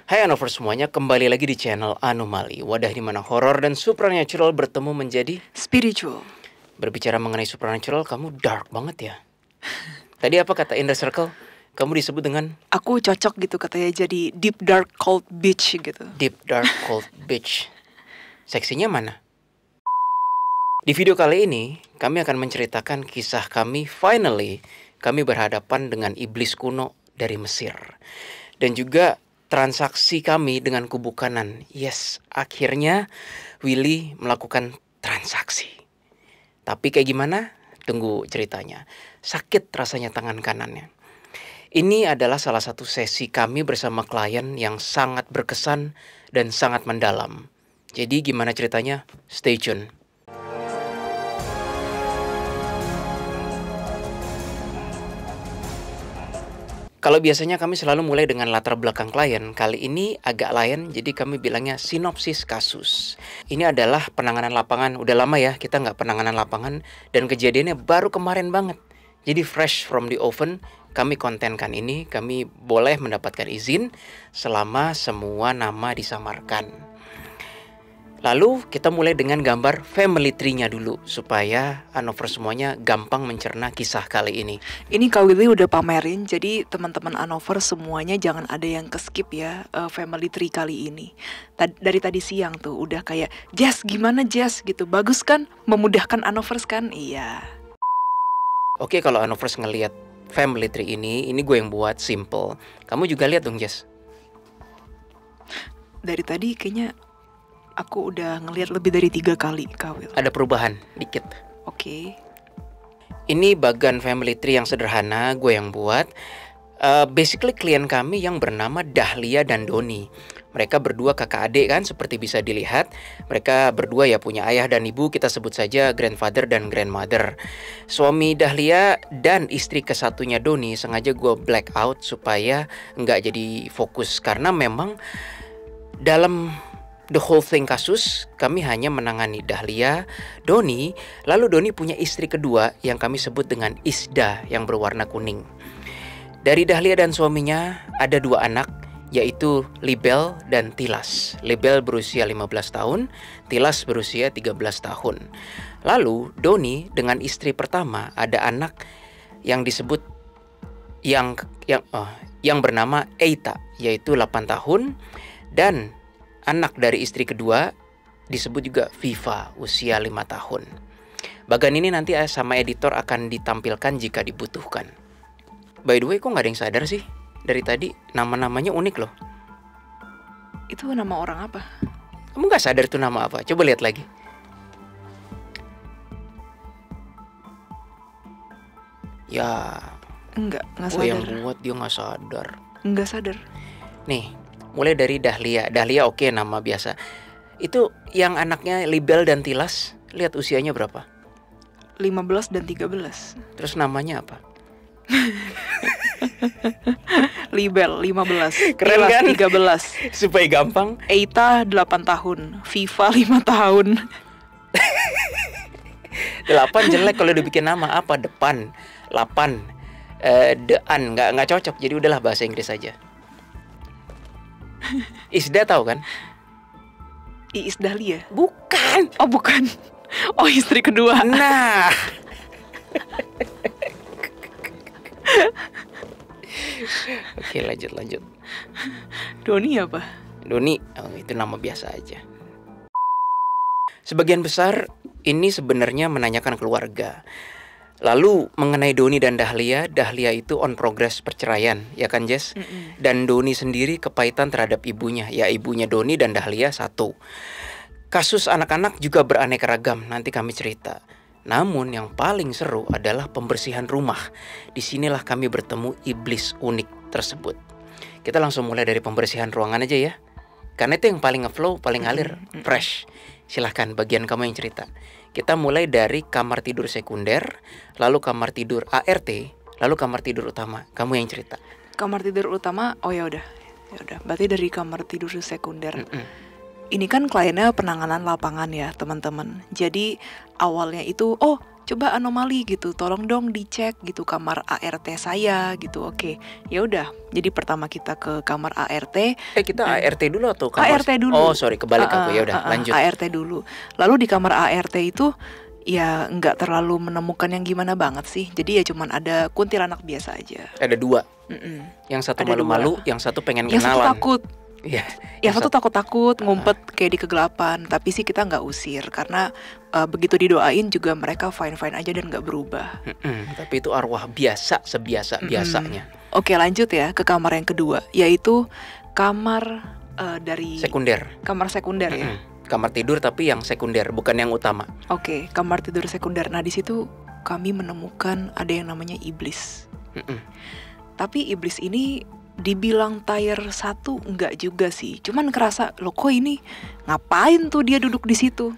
Hai Anover semuanya, kembali lagi di channel Anomali, wadah di mana horor dan supernatural bertemu menjadi spiritual. Berbicara mengenai supernatural, kamu dark banget ya. Tadi apa kata Inner Circle? Kamu disebut dengan Aku cocok gitu katanya jadi deep dark cold bitch gitu. Deep Dark Cold Bitch. Seksinya mana? Di video kali ini, kami akan menceritakan kisah kami finally kami berhadapan dengan iblis kuno dari Mesir. Dan juga transaksi kami dengan kubu kanan. Yes, akhirnya Willy melakukan transaksi. Tapi kayak gimana? Tunggu ceritanya. Sakit rasanya tangan kanannya. Ini adalah salah satu sesi kami bersama klien yang sangat berkesan dan sangat mendalam. Jadi gimana ceritanya? Stay tune. Kalau biasanya kami selalu mulai dengan latar belakang klien, kali ini agak lain, jadi kami bilangnya sinopsis kasus. Ini adalah penanganan lapangan, udah lama ya kita nggak penanganan lapangan, dan kejadiannya baru kemarin banget. Jadi fresh from the oven, kami kontenkan ini, kami boleh mendapatkan izin selama semua nama disamarkan. Lalu kita mulai dengan gambar family tree-nya dulu supaya Anover semuanya gampang mencerna kisah kali ini. Ini Kak Willy udah pamerin, jadi teman-teman Anover semuanya jangan ada yang keskip ya family tree kali ini. Dari tadi siang tuh udah kayak Jess gimana Jess gitu, bagus kan, memudahkan Anovers kan? Iya. Oke, kalau Anovers ngelihat family tree ini gue yang buat simple. Kamu juga lihat dong Jess. Dari tadi kayaknya aku udah ngelihat lebih dari 3 kali, Kak Will. Ada perubahan dikit. Oke. Ini bagan family tree yang sederhana, gue yang buat. Basically klien kami yang bernama Dahlia dan Doni. Mereka berdua kakak adik kan, seperti bisa dilihat. Mereka berdua ya punya ayah dan ibu, kita sebut saja grandfather dan grandmother. Suami Dahlia dan istri kesatunya Doni sengaja gue black out supaya nggak jadi fokus. Karena memang dalam the whole thing kasus, kami hanya menangani Dahlia, Doni, lalu Doni punya istri kedua yang kami sebut dengan Isda yang berwarna kuning. Dari Dahlia dan suaminya ada 2 anak, yaitu Libel dan Tilas. Libel berusia 15 tahun, Tilas berusia 13 tahun. Lalu Doni dengan istri pertama ada anak yang disebut yang bernama Eita, yaitu 8 tahun, dan anak dari istri kedua disebut juga Viva, usia 5 tahun. Bagan ini nanti sama editor akan ditampilkan jika dibutuhkan. By the way, kok gak ada yang sadar sih? Dari tadi nama-namanya unik loh. Itu nama orang apa? Kamu gak sadar itu nama apa? Coba lihat lagi. Ya, Enggak gue sadar. yang buat dia gak sadar. Enggak sadar. Nih, mulai dari Dahlia. Dahlia oke, nama biasa. Itu yang anaknya Libel dan Tilas, lihat usianya berapa? 15 dan 13. Terus namanya apa? Libel 15, Keren Tilas kan? 13, Supaya gampang. Eita 8 tahun, Viva 5 tahun. 8 jelek kalau dibikin nama apa? Depan 8 dean, nggak cocok. Jadi udahlah bahasa Inggris aja. Isda tahu kan? Iis Dahlia. Bukan. Oh bukan. Oh istri kedua. Nah. Oke, lanjut. Doni apa? Doni, itu nama biasa aja. Sebagian besar ini sebenarnya menanyakan keluarga. Lalu mengenai Doni dan Dahlia, Dahlia itu on progress perceraian, ya kan Jess? Dan Doni sendiri kepahitan terhadap ibunya, ya ibunya Doni dan Dahlia satu. Kasus anak-anak juga beraneka ragam, nanti kami cerita. Namun yang paling seru adalah pembersihan rumah. Disinilah kami bertemu iblis unik tersebut. Kita langsung mulai dari pembersihan ruangan aja ya. Karena itu yang paling ngeflow, paling ngalir, fresh. Silahkan bagian kamu yang cerita. Kita mulai dari kamar tidur sekunder, lalu kamar tidur ART, lalu kamar tidur utama. Kamu yang cerita. Kamar tidur utama, oh ya udah. Berarti dari kamar tidur sekunder. Ini kan kliennya penanganan lapangan ya teman-teman. Jadi awalnya itu, coba anomali gitu, tolong dong dicek gitu kamar ART saya gitu. Oke, ya udah. Jadi pertama kita ke kamar ART. Kita dan ART dulu atau kamar? ART dulu. Oh sorry, kebalik aku. Ya udah, lanjut. ART dulu. Lalu di kamar ART itu ya nggak terlalu menemukan yang gimana banget sih. Jadi ya cuman ada kuntilanak biasa aja. Ada 2. Mm-mm. Yang satu Ada malu-malu, 2. yang satu pengen Yang satu kenalan. takut. Iya. Yang satu takut-takut ngumpet kayak di kegelapan. Tapi sih kita nggak usir karena begitu didoain juga mereka fine-fine aja dan nggak berubah. Tapi itu arwah biasa, sebiasa-biasanya. Oke, lanjut ya ke kamar yang kedua, yaitu kamar dari Sekunder. kamar sekunder ya. Kamar tidur tapi yang sekunder, bukan yang utama. Oke, kamar tidur sekunder. Nah, di situ kami menemukan ada yang namanya iblis. Tapi iblis ini dibilang tier 1 enggak juga sih. Cuman ngerasa, loh kok ini ngapain tuh dia duduk di situ?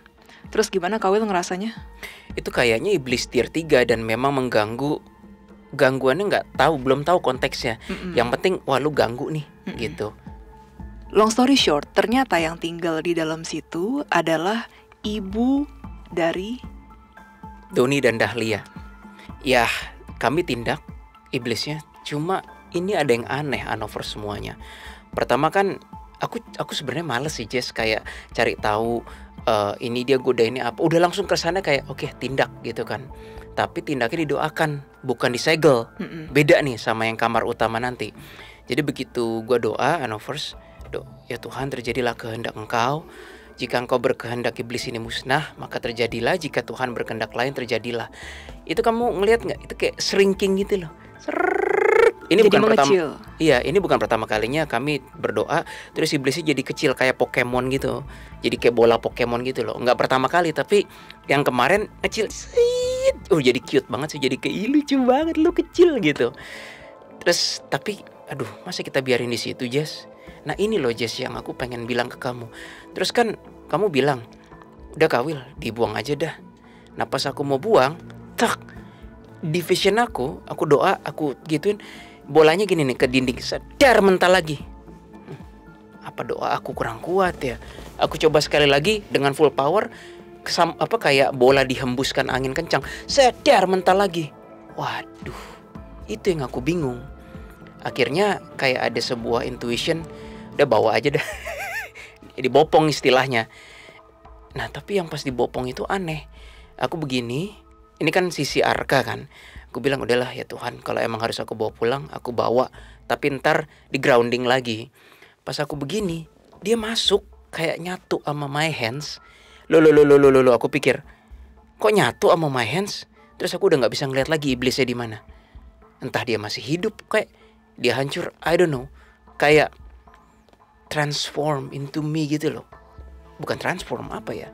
Terus gimana Kawil ngerasanya? Itu kayaknya iblis tier 3 dan memang mengganggu. Gangguannya belum tahu konteksnya. Yang penting wah lu ganggu nih gitu. Long story short, ternyata yang tinggal di dalam situ adalah ibu dari Doni dan Dahlia. Ya, kami tindak iblisnya. Cuma ini ada yang aneh Hanover semuanya. Pertama kan aku sebenarnya males sih Jess kayak cari tahu ini dia goda ini apa. Udah langsung ke sana kayak oke, tindak gitu kan. Tapi tindaknya didoakan, bukan disegel. Beda nih sama yang kamar utama nanti. Jadi begitu gua doa Hanovers, ya Tuhan terjadilah kehendak Engkau. Jika Engkau berkehendak iblis ini musnah, maka terjadilah. Jika Tuhan berkehendak lain, terjadilah. Itu kamu ngelihat nggak? Itu kayak shrinking gitu loh. Ini jadi bukan mengecil. Iya, ini bukan pertama kalinya kami berdoa terus iblisnya jadi kecil kayak Pokemon gitu. Jadi kayak bola Pokemon gitu loh. Enggak pertama kali, tapi yang kemarin kecil. Jadi cute banget sih. Jadi kayak lucu banget lu kecil gitu. Terus tapi aduh, masa kita biarin di situ, Jess? Nah, ini loh Jess yang aku pengen bilang ke kamu. Terus kan kamu bilang, "Udah Kawil, dibuang aja dah." Nah, pas aku mau buang, di vision aku doa, aku gituin, bolanya gini nih ke dinding, sedar mental lagi. Apa doa aku kurang kuat ya? Aku coba sekali lagi dengan full power, kayak bola dihembuskan angin kencang, sedar mental lagi. Waduh, itu yang aku bingung. Akhirnya kayak ada sebuah intuition, udah bawa aja dah. Dibopong istilahnya. Nah, tapi yang pas dibopong itu aneh. Aku begini, ini kan sisi Arka kan. Aku bilang udahlah ya Tuhan, kalau emang harus aku bawa pulang, aku bawa. Tapi ntar di grounding lagi. Pas aku begini, dia masuk kayak nyatu sama my hands. Loh, aku pikir, kok nyatu sama my hands? Terus aku udah nggak bisa ngeliat lagi iblisnya di mana. Entah dia masih hidup, kayak dia hancur, I don't know. Kayak transform into me gitu loh. Bukan transform, apa ya?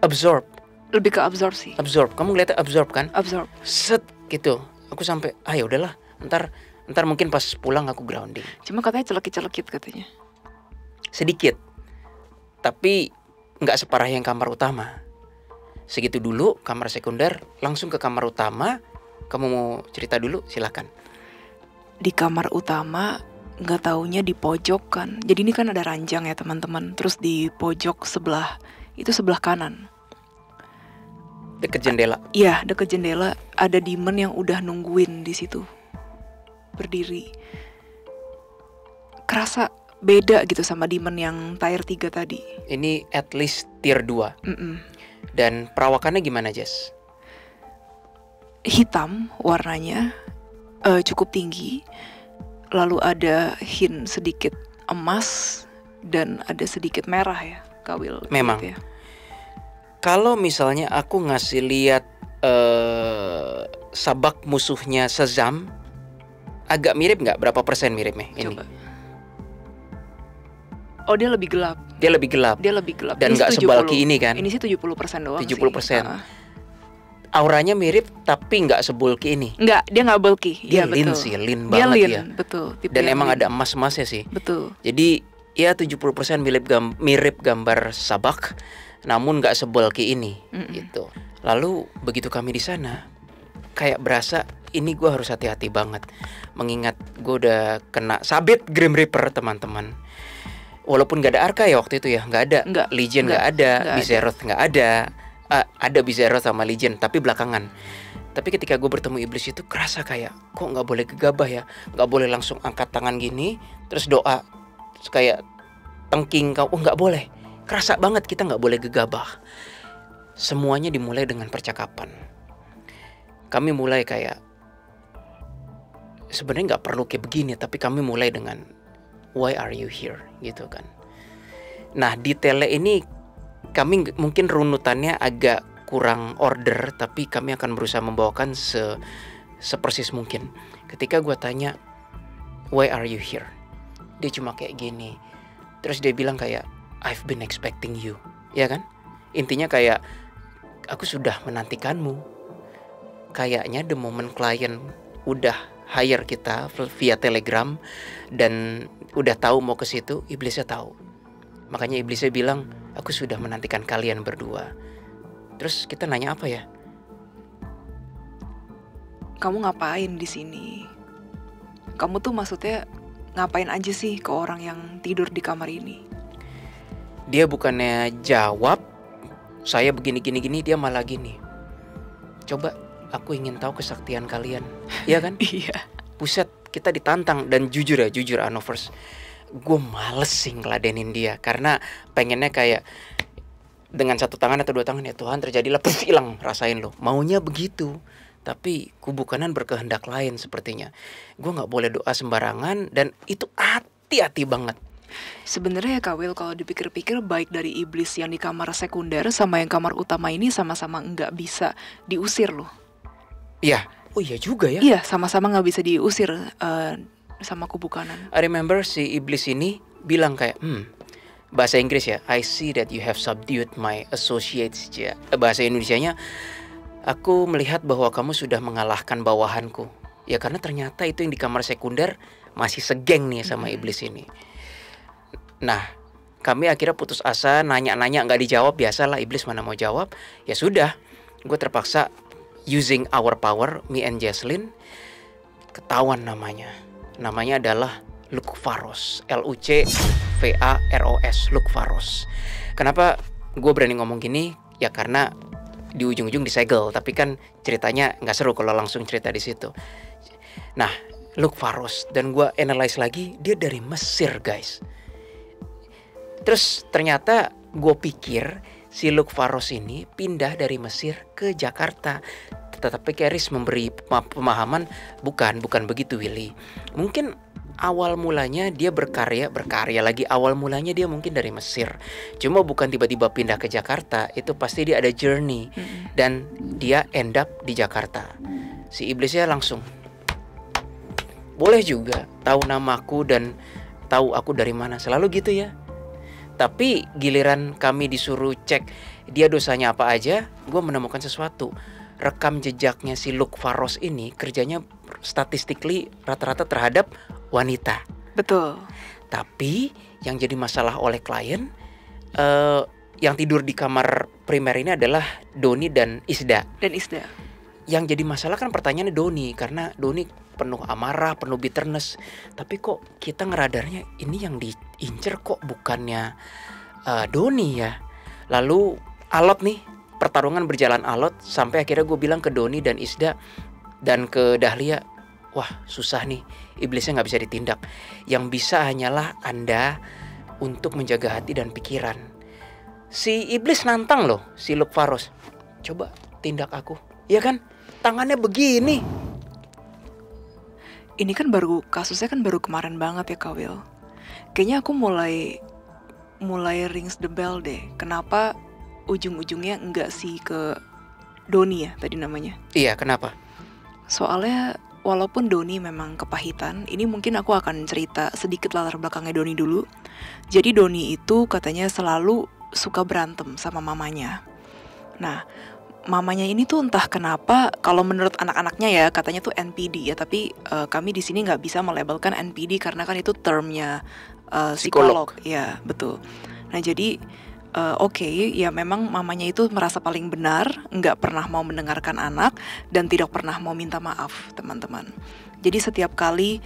Absorb. Lebih ke absorb sih. Absorb, kamu ngeliatnya absorb kan? Absorb. Set gitu. Aku sampai, ya udahlah. Ntar mungkin pas pulang aku grounding. Cuma katanya celekit-celekit katanya. Sedikit. Tapi nggak separah yang kamar utama. Segitu dulu kamar sekunder, langsung ke kamar utama. Kamu mau cerita dulu? Silakan. Di kamar utama nggak taunya di pojok kan. Jadi ini kan ada ranjang ya teman-teman. Terus di pojok sebelah, itu sebelah kanan. Deket jendela. Iya, deket jendela ada demon yang udah nungguin di situ. Berdiri. Kerasa beda gitu sama demon yang tier 3 tadi. Ini at least tier 2. Dan perawakannya gimana, Jess? Hitam warnanya, cukup tinggi. Lalu ada hint sedikit emas dan ada sedikit merah ya, Kawil. Memang. Gitu ya. Kalau misalnya aku ngasih lihat sabak musuhnya Shazam, agak mirip nggak? Berapa persen miripnya ini? Coba. Oh, dia lebih gelap. Dia lebih gelap. Dan nggak sebulky ini kan? Ini sih 70% doang 70%. Auranya mirip tapi nggak sebulky ini. Nggak, dia nggak bulky. Dia ya, lean betul. sih, lean dia banget lean, ya. Betul. Dan emang ada emas-emasnya sih. Betul. Jadi ya 70% mirip gambar sabak, namun nggak sebulky ini gitu. Lalu begitu kami di sana, kayak berasa ini gue harus hati-hati banget, mengingat gue udah kena sabit Grim Reaper teman-teman. Walaupun gak ada Arka ya waktu itu ya, nggak ada. Legion nggak ada, Viseroth nggak ada, ada Bizarro sama Legion, tapi belakangan. Tapi ketika gue bertemu iblis itu kerasa kayak kok nggak boleh gegabah ya, nggak boleh langsung angkat tangan gini terus doa terus kayak tengking kau, nggak boleh. Kerasa banget kita nggak boleh gegabah. Semuanya dimulai dengan percakapan. Kami mulai kayak sebenarnya nggak perlu kayak begini, tapi kami mulai dengan why are you here gitu kan. Nah detailnya ini kami mungkin runutannya agak kurang order, tapi kami akan berusaha membawakan sepersis mungkin. Ketika gue tanya why are you here, dia cuma kayak gini. Terus dia bilang kayak I've been expecting you, ya kan? Intinya kayak aku sudah menantikanmu. Kayaknya the moment klien udah hire kita via Telegram dan udah tahu mau ke situ, iblisnya tahu. Makanya iblisnya bilang aku sudah menantikan kalian berdua. Terus kita nanya apa ya? Kamu ngapain di sini? Kamu tuh maksudnya ngapain aja sih ke orang yang tidur di kamar ini? Dia bukannya jawab, saya begini-gini, dia malah gini. Coba aku ingin tahu kesaktian kalian. Iya kan? Iya. Buset, kita ditantang. Dan jujur Anovers, gue males sih ngeladenin dia. Karena pengennya kayak dengan satu tangan atau dua tangan, ya Tuhan terjadilah, puf, hilang, rasain lo. Maunya begitu. Tapi kubu kanan berkehendak lain sepertinya. Gue gak boleh doa sembarangan. Dan itu hati-hati banget. Sebenarnya ya Kak Will, kalau dipikir-pikir baik dari iblis yang di kamar sekunder sama yang kamar utama ini sama-sama nggak bisa diusir loh. Iya. Oh iya juga ya. Iya, sama-sama nggak bisa diusir sama kubu kanan. I remember si iblis ini bilang kayak bahasa Inggris ya, I see that you have subdued my associates. Ya. Bahasa Indonesianya, aku melihat bahwa kamu sudah mengalahkan bawahanku. Ya karena ternyata itu yang di kamar sekunder masih segeng nih sama iblis ini. Nah, kami akhirnya putus asa, nanya-nanya nggak dijawab, biasalah iblis mana mau jawab. Ya sudah, gue terpaksa using our power, me and Jesslyn, ketahuan namanya. Namanya adalah Lucvaros, Lucvaros, Lucvaros. Kenapa gue berani ngomong gini? Ya karena di ujung-ujung disegel, tapi kan ceritanya nggak seru kalau langsung cerita di situ. Nah, Lucvaros, dan gue analyze lagi, dia dari Mesir guys. Terus ternyata gue pikir si Lucvaros ini pindah dari Mesir ke Jakarta. Tetapi Keris memberi pemahaman bukan begitu Willy. Mungkin awal mulanya dia berkarya lagi. Awal mulanya dia mungkin dari Mesir. Cuma bukan tiba-tiba pindah ke Jakarta. Itu pasti dia ada journey. Dan dia end up di Jakarta. Si iblisnya langsung, boleh juga tahu namaku dan tahu aku dari mana. Selalu gitu ya. Tapi giliran kami disuruh cek dia dosanya apa aja, gue menemukan sesuatu. Rekam jejaknya si Lucvaros ini kerjanya statistically rata-rata terhadap wanita. Betul. Tapi yang jadi masalah oleh klien, yang tidur di kamar primer ini adalah Doni dan Isda. Yang jadi masalah kan pertanyaannya Doni, karena Doni penuh amarah, penuh bitterness. Tapi kok kita ngeradarnya ini yang diincer kok bukannya Doni ya. Lalu alot nih, pertarungan berjalan alot sampai akhirnya gue bilang ke Doni dan Isda dan ke Dahlia, wah susah nih, iblisnya gak bisa ditindak. Yang bisa hanyalah Anda untuk menjaga hati dan pikiran. Si iblis nantang loh, si Lucvaros, coba tindak aku, ya kan? Tangannya begini. Ini kan kasusnya kan baru kemarin banget ya Kak Will. Kayaknya aku mulai rings the bell deh. Kenapa ujung-ujungnya enggak sih ke Doni ya tadi namanya? Iya, kenapa? Soalnya walaupun Doni memang kepahitan, ini mungkin aku akan cerita sedikit latar belakangnya Doni dulu. Jadi Doni itu katanya selalu suka berantem sama mamanya. Nah, mamanya ini tuh entah kenapa, kalau menurut anak-anaknya ya katanya tuh NPD ya, tapi kami di sini nggak bisa melabelkan NPD karena kan itu termnya psikolog. Ya betul. Nah jadi oke, ya memang mamanya itu merasa paling benar, nggak pernah mau mendengarkan anak dan tidak pernah mau minta maaf teman-teman. Jadi setiap kali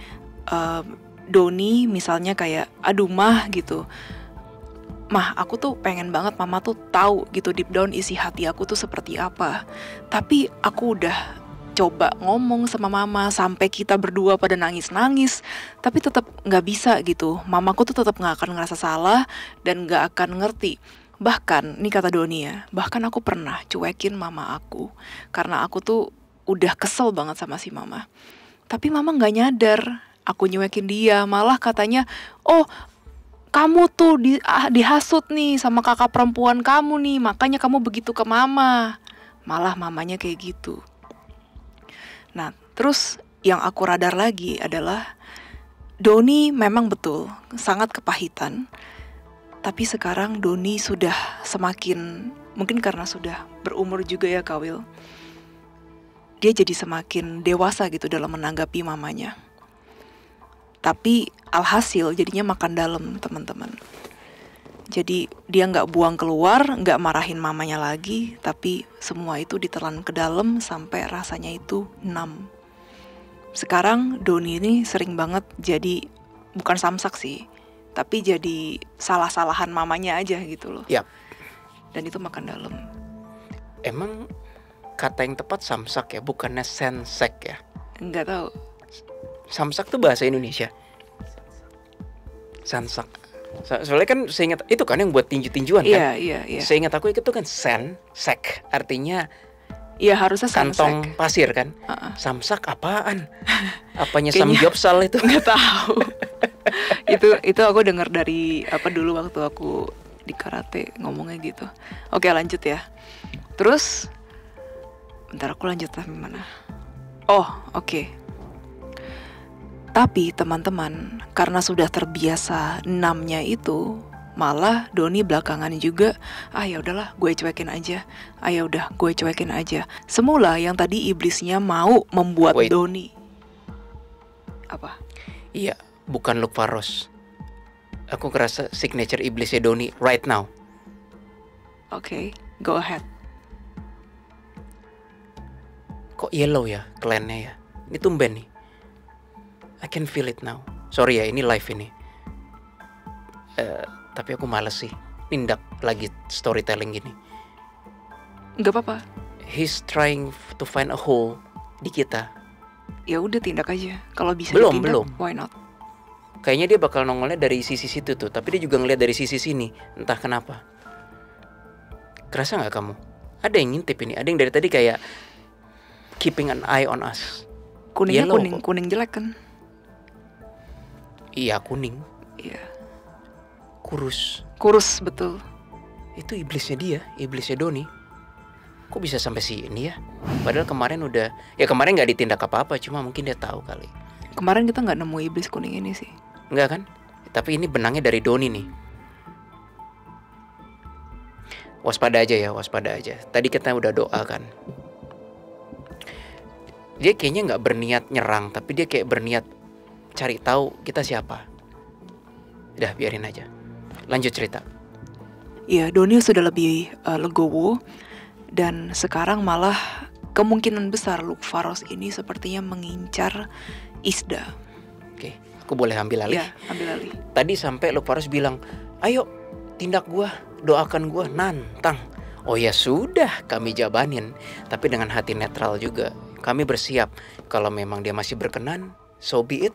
Doni misalnya kayak aduh mah gitu, Mah, aku tuh pengen banget mama tuh tahu gitu deep down isi hati aku tuh seperti apa. Tapi aku udah coba ngomong sama mama sampai kita berdua pada nangis-nangis, tapi tetap nggak bisa gitu. Mamaku tuh tetap nggak akan ngerasa salah dan nggak akan ngerti. Bahkan, ini kata Doni ya, bahkan aku pernah cuekin mama aku karena aku tuh udah kesel banget sama si mama. Tapi mama nggak nyadar aku nyuekin dia, malah katanya, oh kamu tuh dihasut nih sama kakak perempuan kamu nih, makanya kamu begitu ke mama. Malah mamanya kayak gitu. Nah, terus yang aku radar lagi adalah Doni memang betul sangat kepahitan. Tapi sekarang Doni sudah semakin, mungkin karena sudah berumur juga ya Kawil, dia jadi semakin dewasa gitu dalam menanggapi mamanya. Tapi alhasil jadinya makan dalam, teman-teman. Jadi dia nggak buang keluar, nggak marahin mamanya lagi, tapi semua itu ditelan ke dalam sampai rasanya itu enam. Sekarang Doni ini sering banget jadi, bukan samsak sih, tapi jadi salah-salahan mamanya aja gitu loh. Yap. Dan itu makan dalam. Emang kata yang tepat samsak ya, bukannya sensek ya? Nggak tahu. Samsak tuh bahasa Indonesia. Sansak. Soalnya kan seingat itu kan yang buat tinju-tinjuan kan. Iya. Seingat aku itu kan sek, artinya Iya harusnya kantong sensek. pasir kan. Samsak apaan? Apanya samgyeopsal itu? Nggak tahu. itu aku dengar dari apa dulu waktu aku di karate ngomongnya gitu. Oke, lanjut ya. Terus bentar aku lanjut sampai mana? Oh, oke. Tapi teman-teman, karena sudah terbiasa enamnya itu, malah Doni belakangan juga, ya udahlah, gue cuekin aja. Ya udah, gue cuekin aja. Semula yang tadi iblisnya mau membuat Wait. Doni. Apa? Iya, bukan Luke Faros. Aku ngerasa signature iblisnya Doni right now. Oke, go ahead. Kok yellow ya klannya ya? Ini tumben nih. I can feel it now. Sorry ya, ini live ini. Tapi aku males sih nindak lagi storytelling gini. Nggak apa-apa. He's trying to find a hole di kita. Ya udah tindak aja. Kalau bisa Belum, ditindak, belum. why not? Kayaknya dia bakal nongolnya dari sisi situ tuh, tapi dia juga ngeliat dari sisi sini. Entah kenapa. Kerasa nggak kamu? Ada yang ngintip ini. Ada yang dari tadi kayak keeping an eye on us. Kuningnya Yellow kok. kuning jelek kan? Iya, kuning, Iya. kurus. Kurus betul. Itu iblisnya dia, iblisnya Doni. Kok bisa sampai sini ya? Padahal kemarin udah, ya kemarin nggak ditindak apa-apa, cuma mungkin dia tahu kali. Kemarin kita nggak nemu iblis kuning ini sih. Enggak kan? Tapi ini benangnya dari Doni nih. Waspada aja ya, waspada aja. Tadi kita udah doa kan. Dia kayaknya nggak berniat nyerang, tapi dia kayak berniat cari tahu kita siapa. Udah biarin aja. Lanjut cerita. Iya, Doni sudah lebih legowo. Dan sekarang malah kemungkinan besar Luke Faros ini sepertinya mengincar Isda. Oke, aku boleh ambil alih? Iya, ambil alih. Tadi sampai Luke Faros bilang, ayo tindak gua, doakan gua, nantang. Oh ya sudah, kami jabanin. Tapi dengan hati netral juga. Kami bersiap, kalau memang dia masih berkenan, so be it.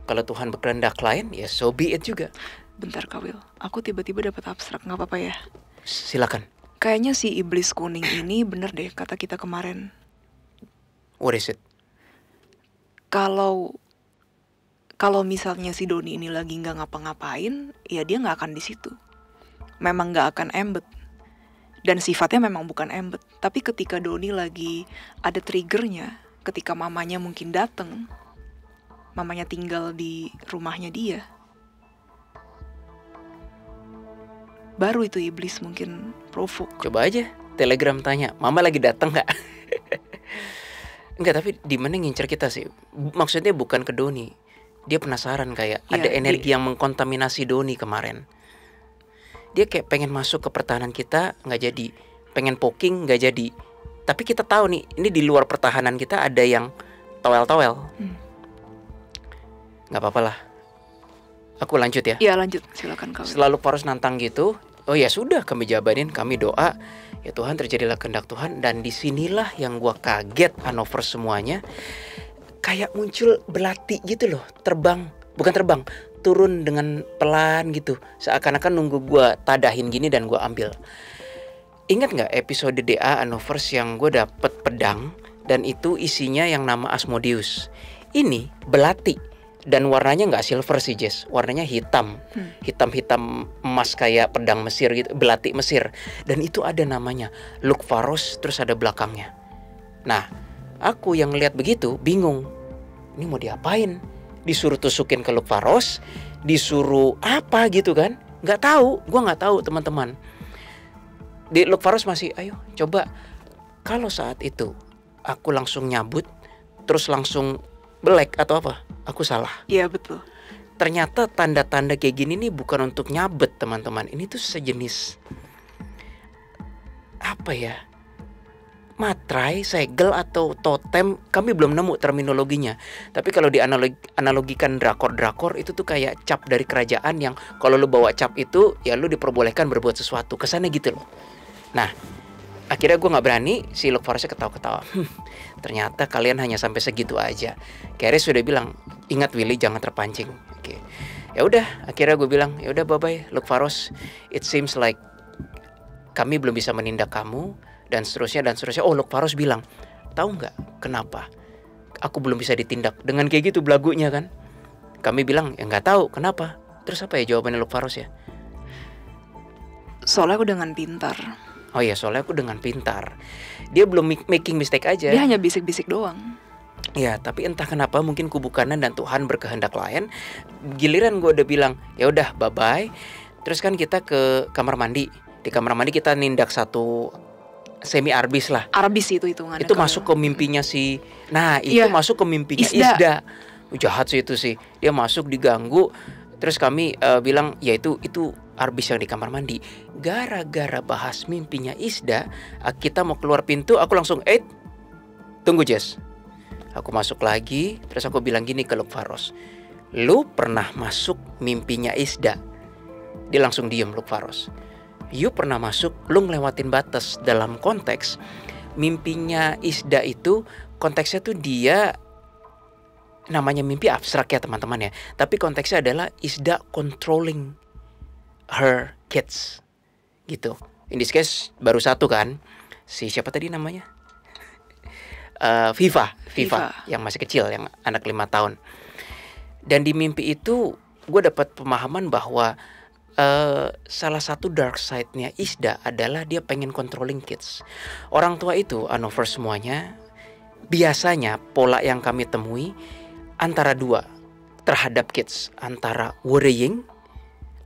Kalau Tuhan berkehendak lain, ya so be it juga. Bentar Kawil, aku tiba-tiba dapat abstrak, nggak apa-apa ya? Silakan. Kayaknya si iblis kuning ini bener deh kata kita kemarin. What is it? Kalau misalnya si Doni ini lagi nggak ngapa-ngapain, ya dia nggak akan di situ. Memang nggak akan embed. Dan sifatnya memang bukan embed. Tapi ketika Doni lagi ada triggernya, ketika mamanya mungkin dateng, mamanya tinggal di rumahnya dia, baru itu iblis mungkin provoke. Coba aja Telegram tanya, mama lagi datang nggak? Enggak, tapi di mana ngincer kita sih? Maksudnya bukan ke Doni. Dia penasaran kayak Ya, ada energi yang mengkontaminasi Doni kemarin. Dia kayak pengen masuk ke pertahanan kita, nggak jadi. Pengen poking, nggak jadi. Tapi kita tahu nih, ini di luar pertahanan kita ada yang towel-towel. Nggak apa-apa lah. Aku lanjut ya. Iya lanjut, silakan Kawil. Selalu harus nantang gitu, Oh ya sudah, kami jabanin, kami doa, ya Tuhan terjadilah kehendak Tuhan. Dan disinilah yang gua kaget Hanover semuanya, kayak muncul belati gitu loh, bukan terbang, turun dengan pelan gitu, seakan-akan nunggu gua tadahin gini dan gua ambil. Ingat nggak episode DA Hanovers yang gue dapet pedang dan itu isinya yang nama Asmodeus? Ini belati. Dan warnanya nggak silver sih Jess, warnanya hitam, hitam emas kayak pedang Mesir gitu, belati Mesir. Dan itu ada namanya Lukvaros, terus ada belakangnya. Nah, aku yang lihat begitu bingung, ini mau diapain? Disuruh tusukin ke Lukvaros, disuruh apa gitu kan? Nggak tahu, gua nggak tahu teman-teman. Di Lukvaros masih, ayo coba. Kalau saat itu aku langsung nyabut, terus langsung belek atau apa? Aku salah. Iya betul. Ternyata tanda-tanda kayak gini nih bukan untuk nyabet teman-teman. Ini tuh sejenis apa ya? Matrai, segel atau totem. Kami belum nemu terminologinya. Tapi kalau dianalogikan drakor-drakor itu tuh kayak cap dari kerajaan yang kalau lu bawa cap itu ya lu diperbolehkan berbuat sesuatu. Kesannya gitu loh. Nah, akhirnya gue nggak berani. Si Lukvarosnya ketawa-ketawa. Ternyata kalian hanya sampai segitu aja. Keris sudah bilang, ingat Willy jangan terpancing. Oke. Ya udah, akhirnya gue bilang, ya udah bye bye Lukvaros. It seems like kami belum bisa menindak kamu dan seterusnya dan seterusnya. Oh, Lukvaros bilang, tahu nggak kenapa aku belum bisa ditindak? Dengan kayak gitu belagunya kan. Kami bilang, ya nggak tahu kenapa. Terus apa ya jawabannya Lukvaros ya? Soalnya aku dengan pintar. Oh iya, soalnya aku dengan pintar. Dia belum making mistake aja. Dia hanya bisik-bisik doang. Ya, tapi entah kenapa mungkin kubu kanan dan Tuhan berkehendak lain. Giliran gue udah bilang, ya udah bye bye. Terus kan kita ke kamar mandi. Di kamar mandi kita nindak satu semi arbis lah. Arbis itu hitungannya. Itu masuk ke mimpinya si. Nah, itu masuk ke mimpinya Isda. Jahat sih itu sih. Dia masuk diganggu. Terus kami bilang, ya itu arbis yang di kamar mandi. Gara-gara bahas mimpinya Isda, kita mau keluar pintu, aku langsung, tunggu Jess. Aku masuk lagi, terus aku bilang gini ke Lukvaros, lu pernah masuk mimpinya Isda? Dia langsung diem Lukvaros. You pernah masuk, lu ngelewatin batas. Dalam konteks mimpinya Isda itu, konteksnya tuh dia, namanya mimpi abstrak ya teman-teman ya. Tapi konteksnya adalah Isda controlling her kids gitu. In this case baru satu kan. Si siapa tadi namanya? Viva yang masih kecil, yang anak 5 tahun. Dan di mimpi itu gue dapat pemahaman bahwa salah satu dark side-nya Isda adalah dia pengen controlling kids. Orang tua itu Hanover semuanya biasanya pola yang kami temui antara dua terhadap kids, antara worrying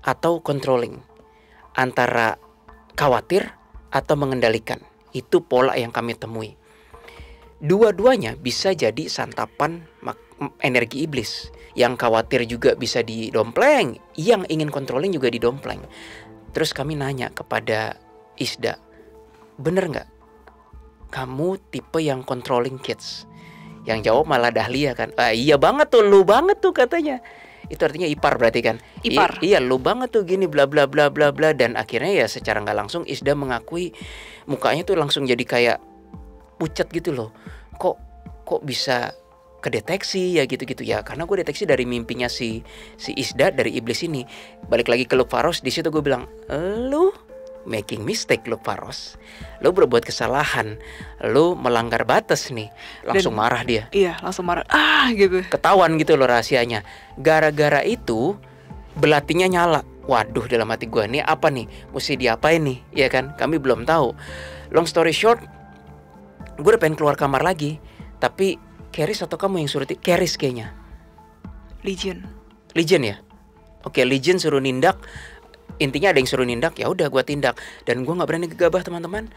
atau controlling, antara khawatir atau mengendalikan. Itu pola yang kami temui. Dua-duanya bisa jadi santapan energi iblis. Yang khawatir juga bisa didompleng, yang ingin controlling juga didompleng. Terus kami nanya kepada Isda, bener gak kamu tipe yang controlling kids? Yang jawab malah Dahlia kan, iya banget tuh, lu banget tuh katanya. Itu artinya ipar berarti kan. Ipar. Iya lu banget tuh gini bla bla bla bla bla. Dan akhirnya ya secara gak langsung Isda mengakui, mukanya tuh langsung jadi kayak pucat gitu loh. Kok bisa kedeteksi ya gitu-gitu ya. Karena gue deteksi dari mimpinya si Isda, dari iblis ini. Balik lagi ke Lukvaros, di situ gue bilang, lu making mistake Lukvaros. Lu berbuat kesalahan, lu melanggar batas nih. Langsung marah dia. Iya, langsung marah. Gitu. Ketahuan gitu loh rahasianya. Gara-gara itu belatinya nyala. Waduh, dalam hati gue, nih apa nih? Mesti diapain nih? Ya kan? Kami belum tahu. Long story short, gue udah pengen keluar kamar lagi. Tapi Keris atau kamu yang suruh? Keris kayaknya. Legion ya? Oke, Legion suruh nindak. Intinya ada yang suruh nindak, ya udah gue tindak. Dan gue nggak berani gegabah teman-teman.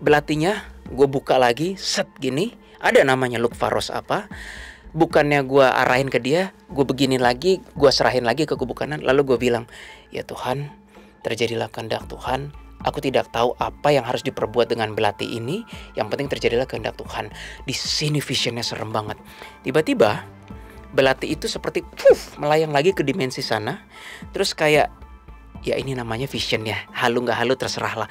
Belatinya gue buka lagi, set gini. Ada namanya Lukvaros apa? Bukannya gue arahin ke dia, gue begini lagi, gue serahin lagi ke kubu kanan. Lalu gue bilang, ya Tuhan, terjadilah kehendak Tuhan. Aku tidak tahu apa yang harus diperbuat dengan belati ini. Yang penting terjadilah kehendak Tuhan. Di sini visionnya serem banget. Tiba-tiba belati itu seperti melayang lagi ke dimensi sana. Terus kayak ya ini namanya vision ya, halu nggak halu terserah lah.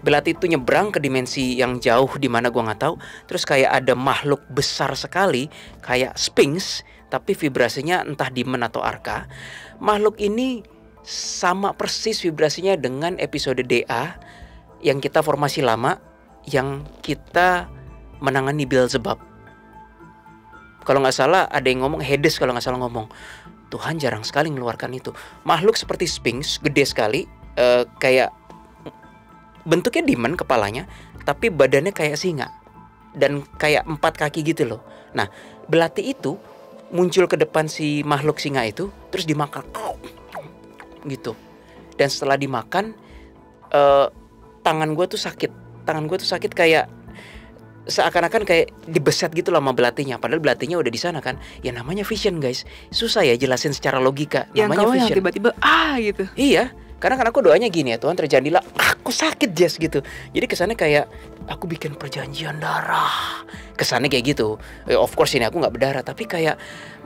Belati itu nyebrang ke dimensi yang jauh di mana gua nggak tahu. Terus kayak ada makhluk besar sekali, kayak Sphinx, tapi vibrasinya entah demon atau arka. Makhluk ini sama persis vibrasinya dengan episode DA yang kita formasi lama, yang kita menangani Beelzebub. Kalau nggak salah ada yang ngomong Hades, kalau nggak salah ngomong. Tuhan jarang sekali mengeluarkan itu. Makhluk seperti Sphinx, gede sekali, kayak bentuknya demon kepalanya, tapi badannya kayak singa dan kayak 4 kaki gitu loh. Nah, belati itu muncul ke depan si makhluk singa itu, terus dimakan gitu. Dan setelah dimakan, tangan gue tuh sakit kayak seakan-akan kayak dibeset gitu loh sama belatinya. Padahal belatinya udah di sana kan. Ya namanya vision guys, susah ya jelasin secara logika. Yang Namanya kalau yang vision. tiba-tiba gitu. Iya, karena kan aku doanya gini ya, Tuhan terjadilah, aku sakit Jess gitu. Jadi kesannya kayak aku bikin perjanjian darah, kesannya kayak gitu. Of course ini aku nggak berdarah, tapi kayak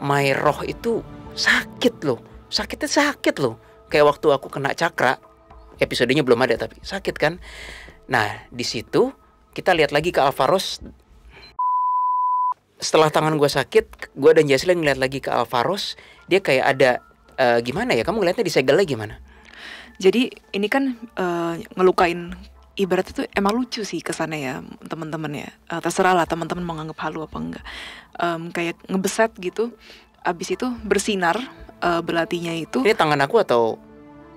my roh itu sakit loh, sakit loh. Kayak waktu aku kena cakra, episodenya belum ada tapi sakit kan. Nah di situ kita lihat lagi ke Alvaros. Setelah tangan gue sakit, gue dan Jaslyn ngeliat lagi ke Alvaros. Dia kayak ada gimana ya? Kamu ngeliatnya disegelnya gimana? Jadi ini kan ngelukain, ibaratnya tuh emang lucu sih kesannya ya teman-teman ya. Terserah lah teman-teman mau nganggap halu apa enggak. Kayak ngebeset gitu. Abis itu bersinar belatinya itu. Ini tangan aku atau?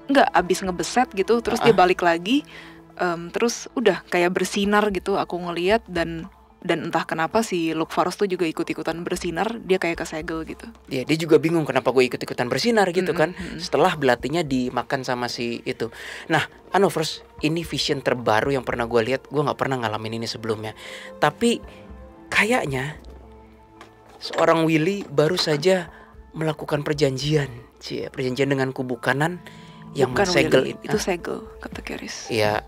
Enggak, abis ngebeset gitu. Terus dia balik lagi. Terus udah kayak bersinar gitu. Aku ngeliat dan entah kenapa si Luke Faros tuh juga ikut-ikutan bersinar. Dia kayak kesegel gitu. Ya, dia juga bingung kenapa gue ikut-ikutan bersinar gitu kan. Setelah belatinya dimakan sama si itu. Nah, Anovers, ini vision terbaru yang pernah gue lihat. Gue gak pernah ngalamin ini sebelumnya. Tapi kayaknya seorang Willy baru saja melakukan perjanjian. Perjanjian dengan kubu kanan yang segel. Itu segel, kata Keris. Iya,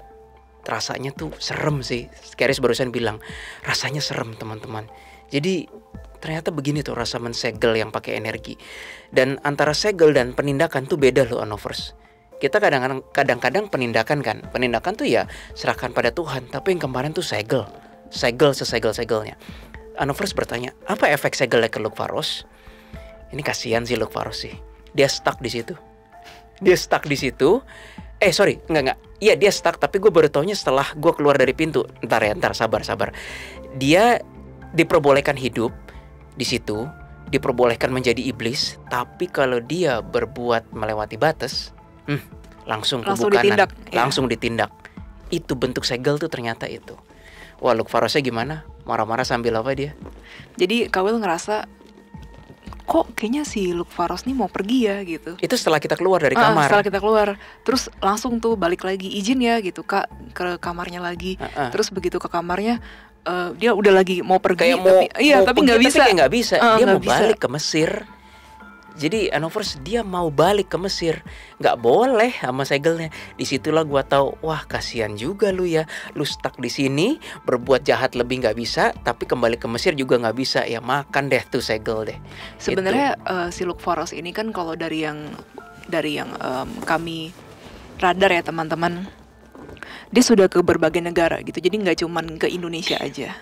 rasanya tuh serem sih. Keris barusan bilang rasanya serem teman-teman. Jadi ternyata begini tuh rasa mensegel yang pakai energi. Dan antara segel dan penindakan tuh beda loh Anovers. Kita kadang-kadang penindakan kan. Penindakan tuh ya serahkan pada Tuhan. Tapi yang kemarin tuh segel. Segel sesegel-segelnya. Anovers bertanya, apa efek segelnya ke Luke Faros? Ini kasihan sih Luke Faros sih. Dia stuck di situ. Enggak. Iya dia stuck, tapi gue baru taunya setelah gue keluar dari pintu. Ntar sabar. Dia diperbolehkan hidup di situ, diperbolehkan menjadi iblis, tapi kalau dia berbuat melewati batas, langsung kubu kanan, langsung ditindak. Itu bentuk segel tuh ternyata itu. Wah, Luke Farosnya gimana? Marah-marah sambil apa dia? Jadi Kawil ngerasa kok kayaknya si Luke Faros nih mau pergi ya gitu. Itu setelah kita keluar dari kamar. Setelah kita keluar, terus langsung tuh balik lagi, izin ya gitu Kak ke kamarnya lagi. Terus begitu ke kamarnya dia udah lagi mau pergi, tapi nggak bisa. Dia mau balik ke Mesir. Jadi Anovers dia mau balik ke Mesir, nggak boleh sama segelnya. Disitulah gua tahu, wah kasihan juga lu ya, lu stuck di sini, berbuat jahat lebih nggak bisa, tapi kembali ke Mesir juga nggak bisa, ya makan deh tuh segel deh. Sebenarnya si Luke Faros ini kan kalau dari yang kami radar ya teman-teman, dia sudah ke berbagai negara gitu, jadi nggak cuman ke Indonesia aja.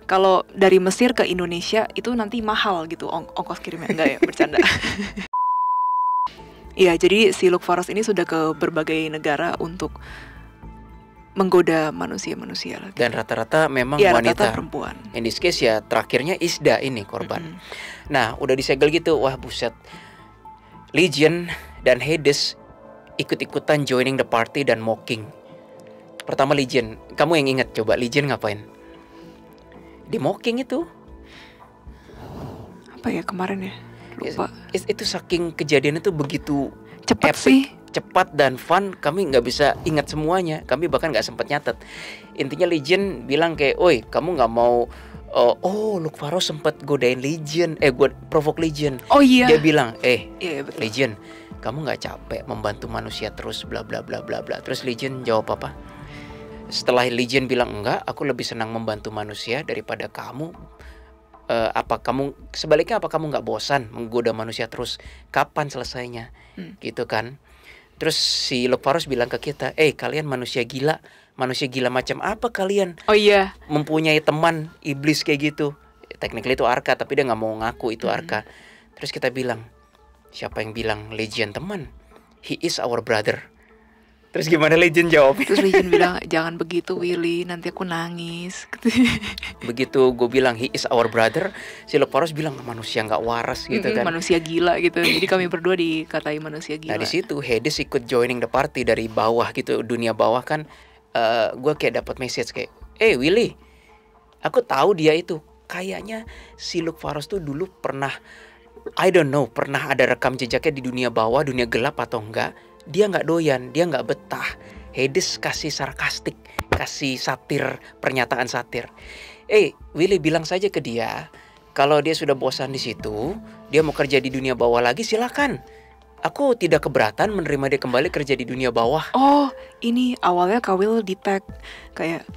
Kalau dari Mesir ke Indonesia itu nanti mahal gitu ongkos kirimnya. Enggak ya, bercanda. Iya, jadi si Luke Faros ini sudah ke berbagai negara untuk menggoda manusia-manusia lagi. Dan rata-rata memang ya, wanita. Rata-rata perempuan. In this case ya terakhirnya Isda ini korban. Nah, udah disegel gitu, wah buset. Legion dan Hades ikut-ikutan joining the party dan mocking. Pertama Legion, kamu yang ingat coba Legion ngapain? Di mocking itu apa ya kemarin ya, lupa. Itu saking kejadiannya tuh begitu cepat epic, sih, cepat dan fun, kami nggak bisa ingat semuanya, kami bahkan nggak sempat nyatet. Intinya Legion bilang kayak, oi kamu nggak mau Luke Faros sempat godain Legion, provoke Legion. Oh iya, dia bilang iya, betul. Legion kamu nggak capek membantu manusia terus bla bla bla bla bla. Terus Legion jawab apa? Setelah Legion bilang enggak, aku lebih senang membantu manusia daripada kamu. Sebaliknya apa kamu nggak bosan menggoda manusia terus? Kapan selesainya? Gitu kan? Terus si Lukfarus bilang ke kita, kalian manusia gila. Manusia gila macam apa kalian? Oh iya. Mempunyai teman iblis kayak gitu. Technically itu Arka, tapi dia nggak mau ngaku itu Arka. Terus kita bilang, siapa yang bilang Legion teman? He is our brother. Terus gimana Legion jawab? Terus Legion bilang, jangan begitu Willy, nanti aku nangis. Begitu gue bilang he is our brother, si Lukfarus bilang manusia nggak waras gitu kan. Manusia gila gitu. Jadi kami berdua dikatai manusia gila. Nah di situ Hades ikut joining the party dari bawah gitu, dunia bawah kan. Gue kayak dapat message kayak, Willy, aku tahu dia itu. Kayaknya si Lukfarus tuh dulu pernah, I don't know, pernah ada rekam jejaknya di dunia bawah, dunia gelap atau enggak. Dia nggak doyan, dia nggak betah. Hades kasih sarkastik, kasih satir, pernyataan satir. Willy bilang saja ke dia, kalau dia sudah bosan di situ, dia mau kerja di dunia bawah lagi, silakan. Aku tidak keberatan menerima dia kembali kerja di dunia bawah. Oh, ini awalnya Kawil detect kayak,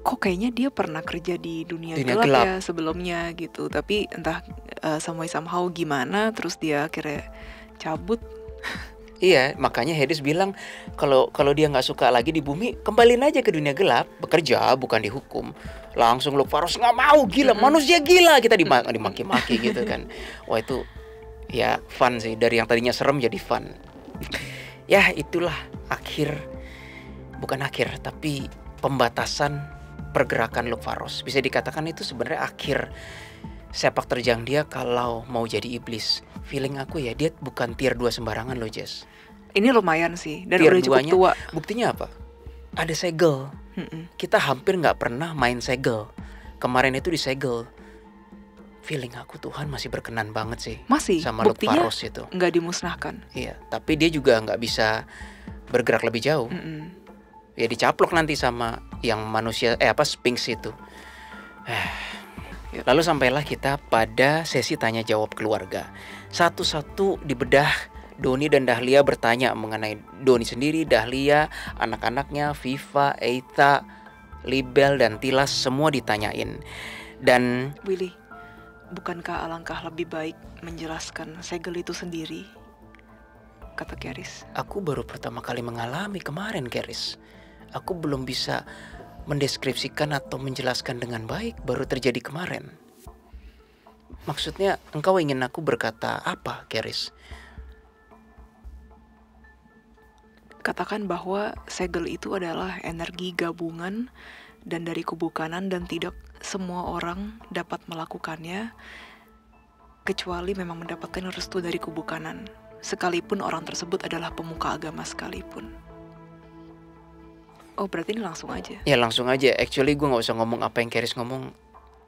kok kayaknya dia pernah kerja di dunia gelap ya sebelumnya gitu. Tapi entah somehow gimana, terus dia akhirnya cabut. Iya, makanya Hades bilang kalau dia nggak suka lagi di bumi, kembaliin aja ke dunia gelap, bekerja bukan dihukum. Langsung Lukfarus nggak mau, gila, manusia gila, kita dimaki-maki gitu kan. Wah itu ya fun sih, dari yang tadinya serem jadi fun. Ya itulah bukan akhir, tapi pembatasan pergerakan Lukfarus. Bisa dikatakan itu sebenarnya akhir sepak terjang dia kalau mau jadi iblis. Feeling aku ya, dia bukan tier 2 sembarangan loh, Jess. Ini lumayan sih, dan tier udah cukup tua. Buktinya apa? Ada segel. Kita hampir gak pernah main segel. Kemarin itu disegel. Feeling aku Tuhan masih berkenan banget sih. Masih, sama Lukfarus itu. Gak dimusnahkan. Iya, tapi dia juga gak bisa bergerak lebih jauh. Ya dicaplok nanti sama yang manusia, Sphinx itu. Lalu sampailah kita pada sesi tanya jawab keluarga. Satu-satu dibedah, Doni dan Dahlia bertanya mengenai Doni sendiri, Dahlia, anak-anaknya, Viva, Eita, Libel, dan Tilas, semua ditanyain. Dan Willy, bukankah alangkah lebih baik menjelaskan segel itu sendiri? Kata Keris. Aku baru pertama kali mengalami kemarin, Keris. Aku belum bisa mendeskripsikan atau menjelaskan dengan baik, baru terjadi kemarin. Maksudnya engkau ingin aku berkata apa, Keris? Katakan bahwa segel itu adalah energi gabungan dan dari kubu kanan, dan tidak semua orang dapat melakukannya kecuali memang mendapatkan restu dari kubu kanan, sekalipun orang tersebut adalah pemuka agama sekalipun. Oh, berarti ini langsung aja? Ya langsung aja. Actually gue gak usah ngomong apa yang Keris ngomong.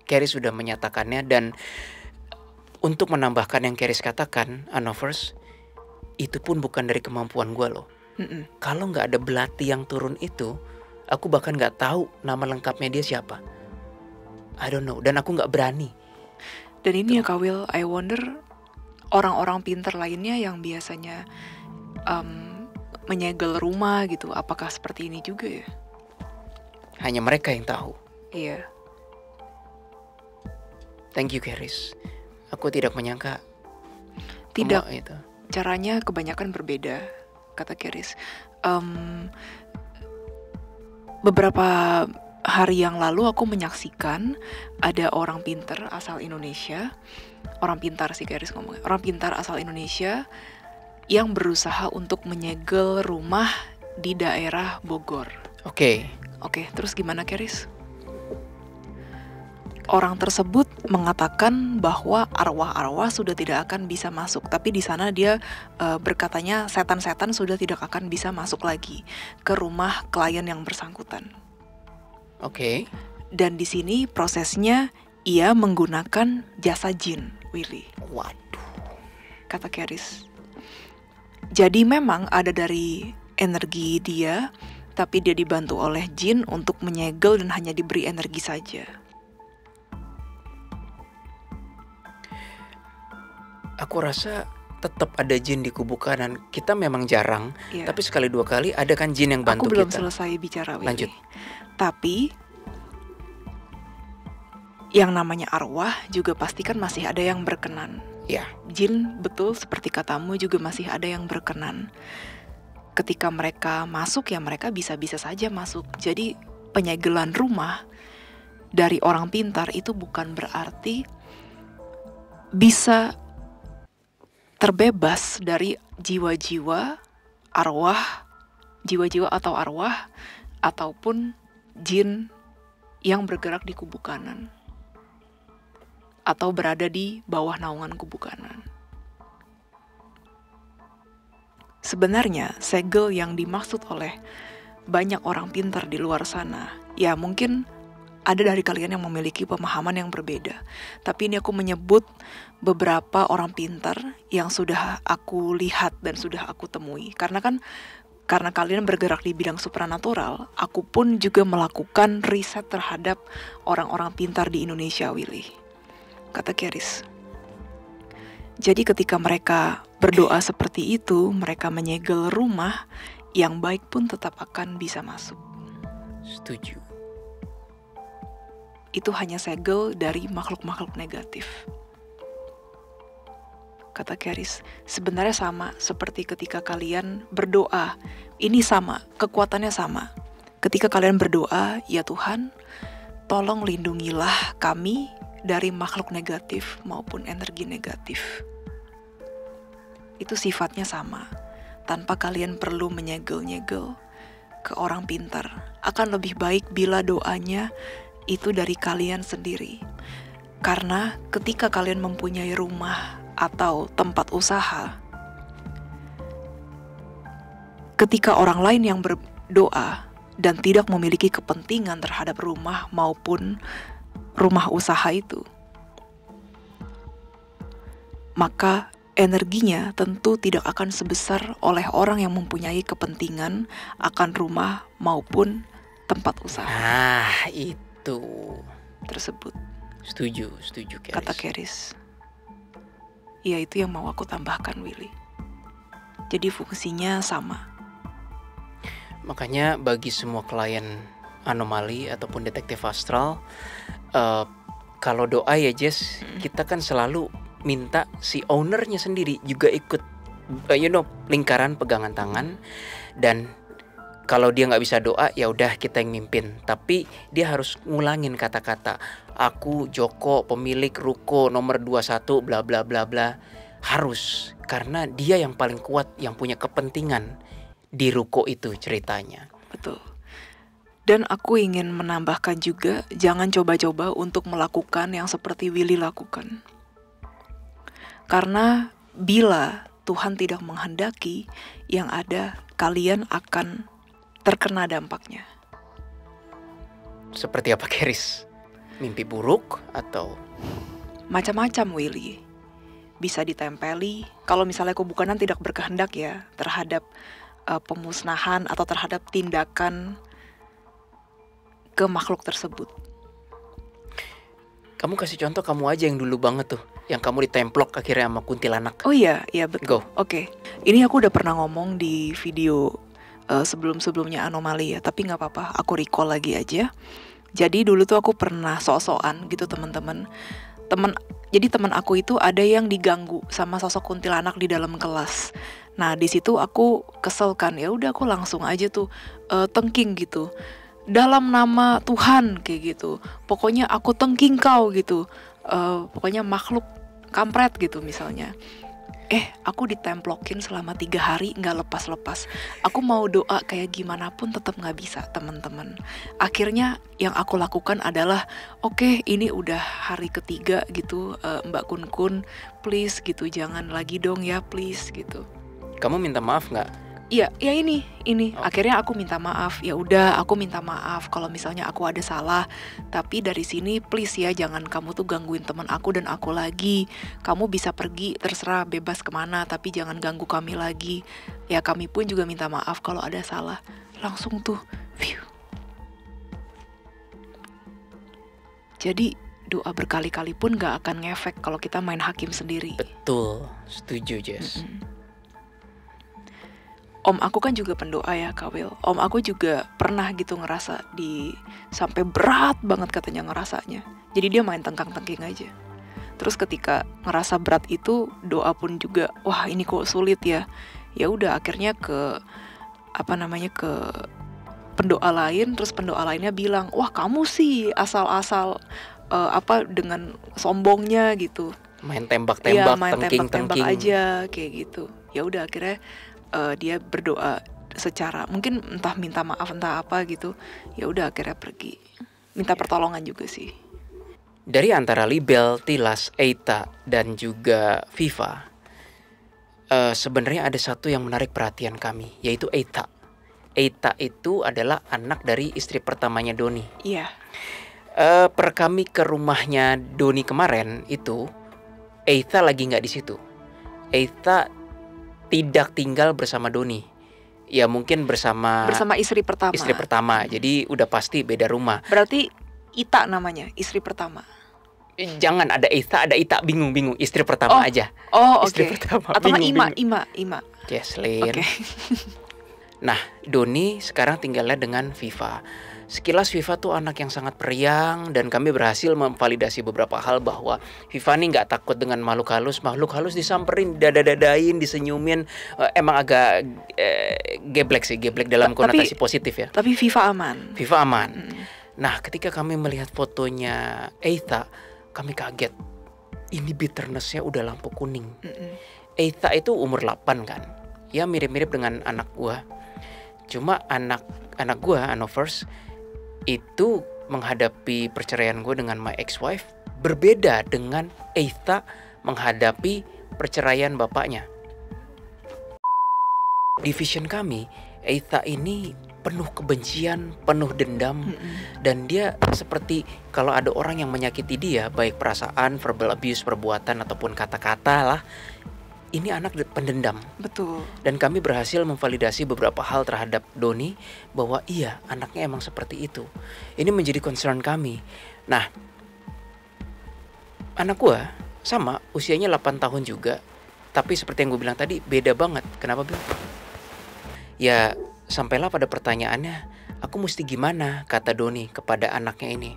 Keris sudah menyatakannya. Dan untuk menambahkan yang Keris katakan, Anovers, itu pun bukan dari kemampuan gue loh. Kalau gak ada belati yang turun itu, aku bahkan gak tahu nama lengkapnya dia siapa. I don't know. Dan aku gak berani. Dan ini ya Kawil, I wonder orang-orang pintar lainnya yang biasanya menyegel rumah gitu, apakah seperti ini juga ya? Hanya mereka yang tahu. Iya. Thank you, Keris. Aku tidak menyangka. Tidak. Itu. Caranya kebanyakan berbeda, kata Keris. Beberapa hari yang lalu aku menyaksikan ada orang pintar asal Indonesia. Orang pintar sih Keris ngomongnya. Orang pintar asal Indonesia yang berusaha untuk menyegel rumah di daerah Bogor. Oke, terus gimana Keris? Orang tersebut mengatakan bahwa arwah-arwah sudah tidak akan bisa masuk, tapi di sana dia berkatanya setan-setan sudah tidak akan bisa masuk lagi ke rumah klien yang bersangkutan. Oke. Dan di sini prosesnya ia menggunakan jasa jin, Willy. Waduh. Kata Keris. Jadi memang ada dari energi dia, tapi dia dibantu oleh jin untuk menyegel dan hanya diberi energi saja. Aku rasa tetap ada jin di kubu kanan. Kita memang jarang, tapi sekali dua kali ada kan jin yang bantu kita. Aku belum selesai bicara, Willy. Lanjut. Tapi yang namanya arwah juga pasti kan masih ada yang berkenan. Ya. Jin betul seperti katamu juga masih ada yang berkenan. ketika mereka masuk ya mereka bisa-bisa saja masuk. Jadi penyegelan rumah dari orang pintar itu bukan berarti bisa terbebas dari jiwa-jiwa atau arwah ataupun jin yang bergerak di kubu kanan atau berada di bawah naungan kubu kanan. Sebenarnya segel yang dimaksud oleh banyak orang pintar di luar sana, ya mungkin ada dari kalian yang memiliki pemahaman yang berbeda. Tapi ini aku menyebut beberapa orang pintar yang sudah aku lihat dan sudah aku temui. Karena kalian bergerak di bidang supranatural, aku pun juga melakukan riset terhadap orang-orang pintar di Indonesia, Willy. Kata Keris. Jadi ketika mereka berdoa seperti itu, mereka menyegel rumah, yang baik pun tetap akan bisa masuk. Setuju. Itu hanya segel dari makhluk-makhluk negatif. Kata Keris, sebenarnya sama seperti ketika kalian berdoa. Ini sama, kekuatannya sama. Ketika kalian berdoa, ya Tuhan, tolong lindungilah kami dari makhluk negatif maupun energi negatif. Itu sifatnya sama. Tanpa kalian perlu menyegel-nyegel ke orang pintar. Akan lebih baik bila doanya itu dari kalian sendiri. Karena ketika kalian mempunyai rumah atau tempat usaha, ketika orang lain yang berdoa dan tidak memiliki kepentingan terhadap rumah maupun rumah usaha itu, maka energinya tentu tidak akan sebesar oleh orang yang mempunyai kepentingan akan rumah maupun tempat usaha. Nah, itu Tersebut. Setuju Keris. Kata Keris. Ya itu yang mau aku tambahkan, Willy. Jadi fungsinya sama. Makanya bagi semua klien anomali ataupun detektif astral, kalau doa ya Jess, kita kan selalu minta si ownernya sendiri juga ikut, lingkaran pegangan tangan. Dan kalau dia nggak bisa doa, ya udah kita yang mimpin. Tapi dia harus ngulangin kata-kata. Aku Joko, pemilik ruko nomor 21, bla bla bla bla. Harus, karena dia yang paling kuat, yang punya kepentingan di ruko itu ceritanya. Betul. Dan aku ingin menambahkan juga, jangan coba-coba untuk melakukan yang seperti Willy lakukan. Karena bila Tuhan tidak menghendaki, yang ada kalian akan terkena dampaknya. Seperti apa, Keris? Mimpi buruk atau? Macam-macam, Willy. Bisa ditempeli, kalau misalnya kubukanan tidak berkehendak ya, terhadap pemusnahan atau terhadap tindakan ke makhluk tersebut. Kamu kasih contoh kamu aja yang dulu banget tuh, yang kamu ditemplok akhirnya sama kuntilanak. Oh iya betul. Go. Oke. Ini aku udah pernah ngomong di video sebelum-sebelumnya anomali ya, tapi nggak apa-apa, aku recall lagi aja. Jadi dulu tuh aku pernah sok-sokan gitu teman-teman. Jadi teman aku itu ada yang diganggu sama sosok kuntilanak di dalam kelas. Nah di situ aku kesel kan, ya udah aku langsung aja tuh tengking gitu. Dalam nama Tuhan kayak gitu. Pokoknya aku tengking kau gitu. Pokoknya makhluk kampret gitu misalnya. Aku ditemplokin selama 3 hari gak lepas-lepas. Aku mau doa kayak gimana pun tetap gak bisa teman-teman. Akhirnya yang aku lakukan adalah oke, ini udah hari ketiga gitu, Mbak Kun please gitu, jangan lagi dong ya please gitu. Kamu minta maaf gak? Iya ini. Akhirnya aku minta maaf. Ya udah, aku minta maaf kalau misalnya aku ada salah. Tapi dari sini please ya, jangan kamu tuh gangguin teman aku dan aku lagi. Kamu bisa pergi, terserah bebas kemana, tapi jangan ganggu kami lagi. Ya kami pun juga minta maaf kalau ada salah. Langsung tuh, phew. Jadi doa berkali-kali pun gak akan ngefek kalau kita main hakim sendiri. Betul, setuju Jess. Om aku kan juga pendoa ya Kak Will. Om aku juga pernah gitu ngerasa sampai berat banget katanya ngerasanya. Jadi dia main tengkang-tengking aja. Terus ketika ngerasa berat itu, doa pun juga, wah ini kok sulit ya. Ya udah akhirnya ke apa namanya, ke pendoa lain, terus pendoa lainnya bilang, wah kamu sih asal-asal apa dengan sombongnya gitu. Main Iya, tembak-tembak, main tembak-tembak tengking-tengking. aja kayak gitu. Ya udah akhirnya dia berdoa secara mungkin entah minta maaf entah apa gitu. Ya udah akhirnya pergi. Minta pertolongan juga sih. Dari antara Libel, Tilas, Eita, dan juga Viva, sebenarnya ada satu yang menarik perhatian kami, yaitu Eita. Eita itu adalah anak dari istri pertamanya Doni. Iya. Per kami ke rumahnya Doni kemarin itu, Eita lagi nggak di situ. Eita tidak tinggal bersama Doni. Ya mungkin bersama istri pertama. istri pertama. Jadi udah pasti beda rumah. Berarti Ita namanya, istri pertama. Jangan ada Ita bingung. Istri pertama aja. Oh, Istri oke. pertama. Atau nggak bingung. Ima. Jesslyn. Oke. Nah, Doni sekarang tinggalnya dengan Viva. Sekilas Viva tuh anak yang sangat periang, dan kami berhasil memvalidasi beberapa hal bahwa Viva nih nggak takut dengan makhluk halus disamperin, dada-dadain, disenyumin. Emang agak geblek dalam konotasi positif ya. Tapi Viva aman. Viva aman. Nah, ketika kami melihat fotonya Eita, kami kaget. Ini bitterness-nya udah lampu kuning. Eita itu umur 8 kan. Ya mirip-mirip dengan anak gua. Cuma anak gua, Anovers, itu menghadapi perceraian gue dengan my ex-wife berbeda dengan Eita menghadapi perceraian bapaknya. Division kami, Eita ini penuh kebencian, penuh dendam, dan dia seperti kalau ada orang yang menyakiti dia, baik perasaan, verbal abuse, perbuatan, ataupun kata-kata lah, ini anak pendendam. Betul. Dan kami berhasil memvalidasi beberapa hal terhadap Doni, bahwa iya, anaknya emang seperti itu. Ini menjadi concern kami. Nah, anak gua sama, usianya 8 tahun juga, tapi seperti yang gue bilang tadi, beda banget. Kenapa, Bil? Ya, sampailah pada pertanyaannya, aku mesti gimana, kata Doni kepada anaknya ini.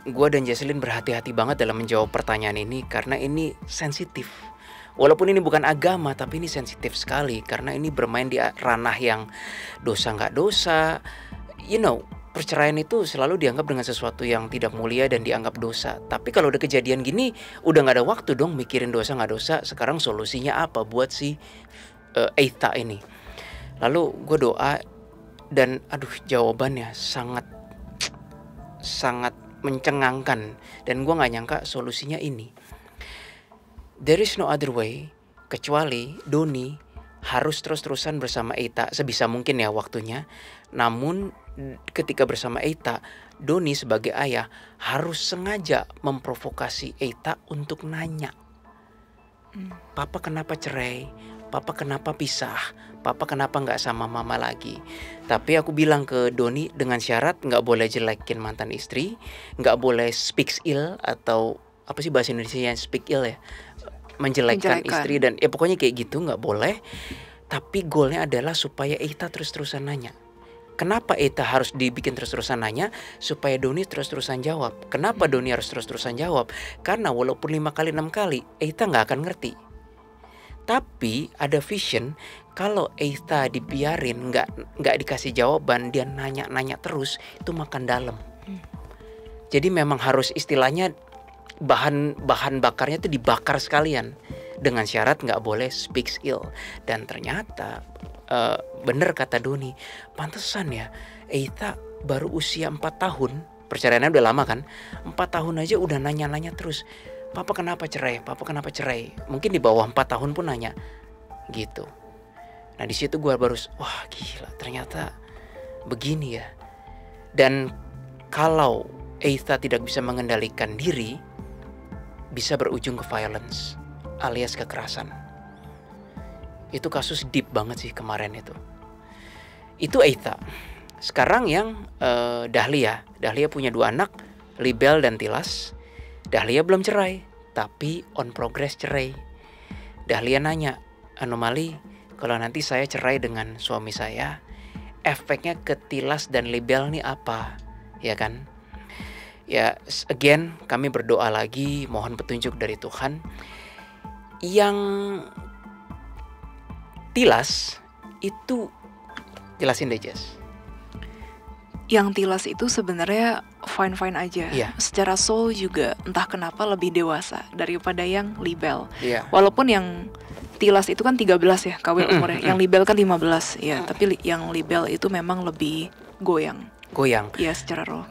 Gue dan Jesslyn berhati-hati banget dalam menjawab pertanyaan ini, karena ini sensitif. Walaupun ini bukan agama, tapi ini sensitif sekali, karena ini bermain di ranah yang dosa nggak dosa. You know, perceraian itu selalu dianggap dengan sesuatu yang tidak mulia dan dianggap dosa. Tapi kalau udah kejadian gini, udah nggak ada waktu dong mikirin dosa nggak dosa. Sekarang solusinya apa buat si Eita ini? Lalu gue doa, dan jawabannya sangat mencengangkan, dan gue nggak nyangka solusinya ini. There is no other way kecuali Doni harus terus-terusan bersama Eita sebisa mungkin ya waktunya. Namun ketika bersama Eita, Doni sebagai ayah harus sengaja memprovokasi Eita untuk nanya, Papa kenapa cerai? Papa kenapa pisah? Papa kenapa nggak sama mama lagi? Tapi aku bilang ke Doni dengan syarat nggak boleh jelekin mantan istri, nggak boleh speak ill, atau apa sih bahasa Indonesia yang speak ill ya, menjelekkan istri, dan ya pokoknya kayak gitu nggak boleh. Tapi goalnya adalah supaya Eita terus-terusan nanya. Kenapa Eita harus dibikin terus-terusan nanya? Supaya Doni terus-terusan jawab. Kenapa Doni harus terus-terusan jawab? Karena walaupun 5 kali 6 kali Eita nggak akan ngerti. Tapi ada vision, kalau Eita dibiarin nggak dikasih jawaban, dia nanya terus, itu makan dalam. Jadi memang harus istilahnya bahan bakarnya itu dibakar sekalian, dengan syarat nggak boleh speak ill. Dan ternyata bener kata Doni, pantesan ya Eita baru usia 4 tahun, perceraiannya udah lama kan, 4 tahun aja udah nanya terus, Papa kenapa cerai? Papa kenapa cerai? Mungkin di bawah 4 tahun pun nanya gitu. Nah di situ gue baru, wah gila, ternyata begini ya. Dan kalau Eita tidak bisa mengendalikan diri, bisa berujung ke violence alias kekerasan. Itu kasus deep banget sih kemarin itu. Itu Eita. Sekarang yang Dahlia punya 2 anak, Libel dan Tilas. Dahlia belum cerai, tapi on progress cerai. Dahlia nanya, Anomali, kalau nanti saya cerai dengan suami saya, efeknya ke Tilas dan Libel nih apa? Ya kan? Ya, again, kami berdoa lagi, mohon petunjuk dari Tuhan. Yang Tilas Itu jelasin deh Jess. Yang tilas itu sebenarnya fine-fine aja. Iya. Secara soul juga entah kenapa lebih dewasa daripada yang libel. Iya. Walaupun yang tilas itu kan 13 ya kawin umurnya. Yang libel kan 15 ya. Tapi yang libel itu memang lebih goyang. Ya secara roh.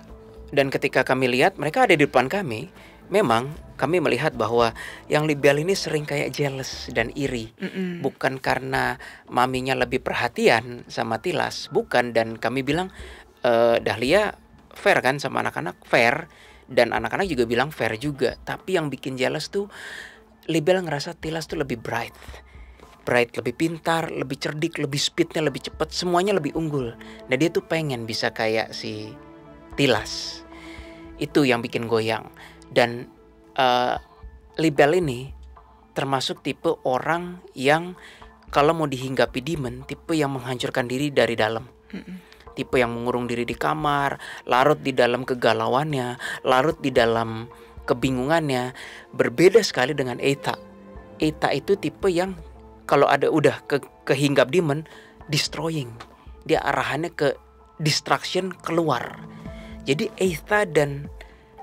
Dan ketika kami lihat mereka ada di depan kami, memang kami melihat bahwa yang libel ini sering kayak jealous dan iri. Bukan karena maminya lebih perhatian sama Tilas, bukan. Dan kami bilang Dahlia fair kan sama anak-anak, fair. Dan anak-anak juga bilang fair juga. Tapi yang bikin jealous tuh libel ngerasa Tilas tuh lebih bright, lebih pintar, lebih cerdik, lebih speednya lebih cepat, semuanya lebih unggul. Nah dia tuh pengen bisa kayak si Tilas. Itu yang bikin goyang. Dan libel ini termasuk tipe orang yang kalau mau dihinggapi demon, tipe yang menghancurkan diri dari dalam. Tipe yang mengurung diri di kamar, larut di dalam kegalauannya, larut di dalam kebingungannya. Berbeda sekali dengan Eta. Eta itu tipe yang kalau ada udah kehinggap demon, destroying. Dia arahannya ke distraction keluar. Jadi Eta dan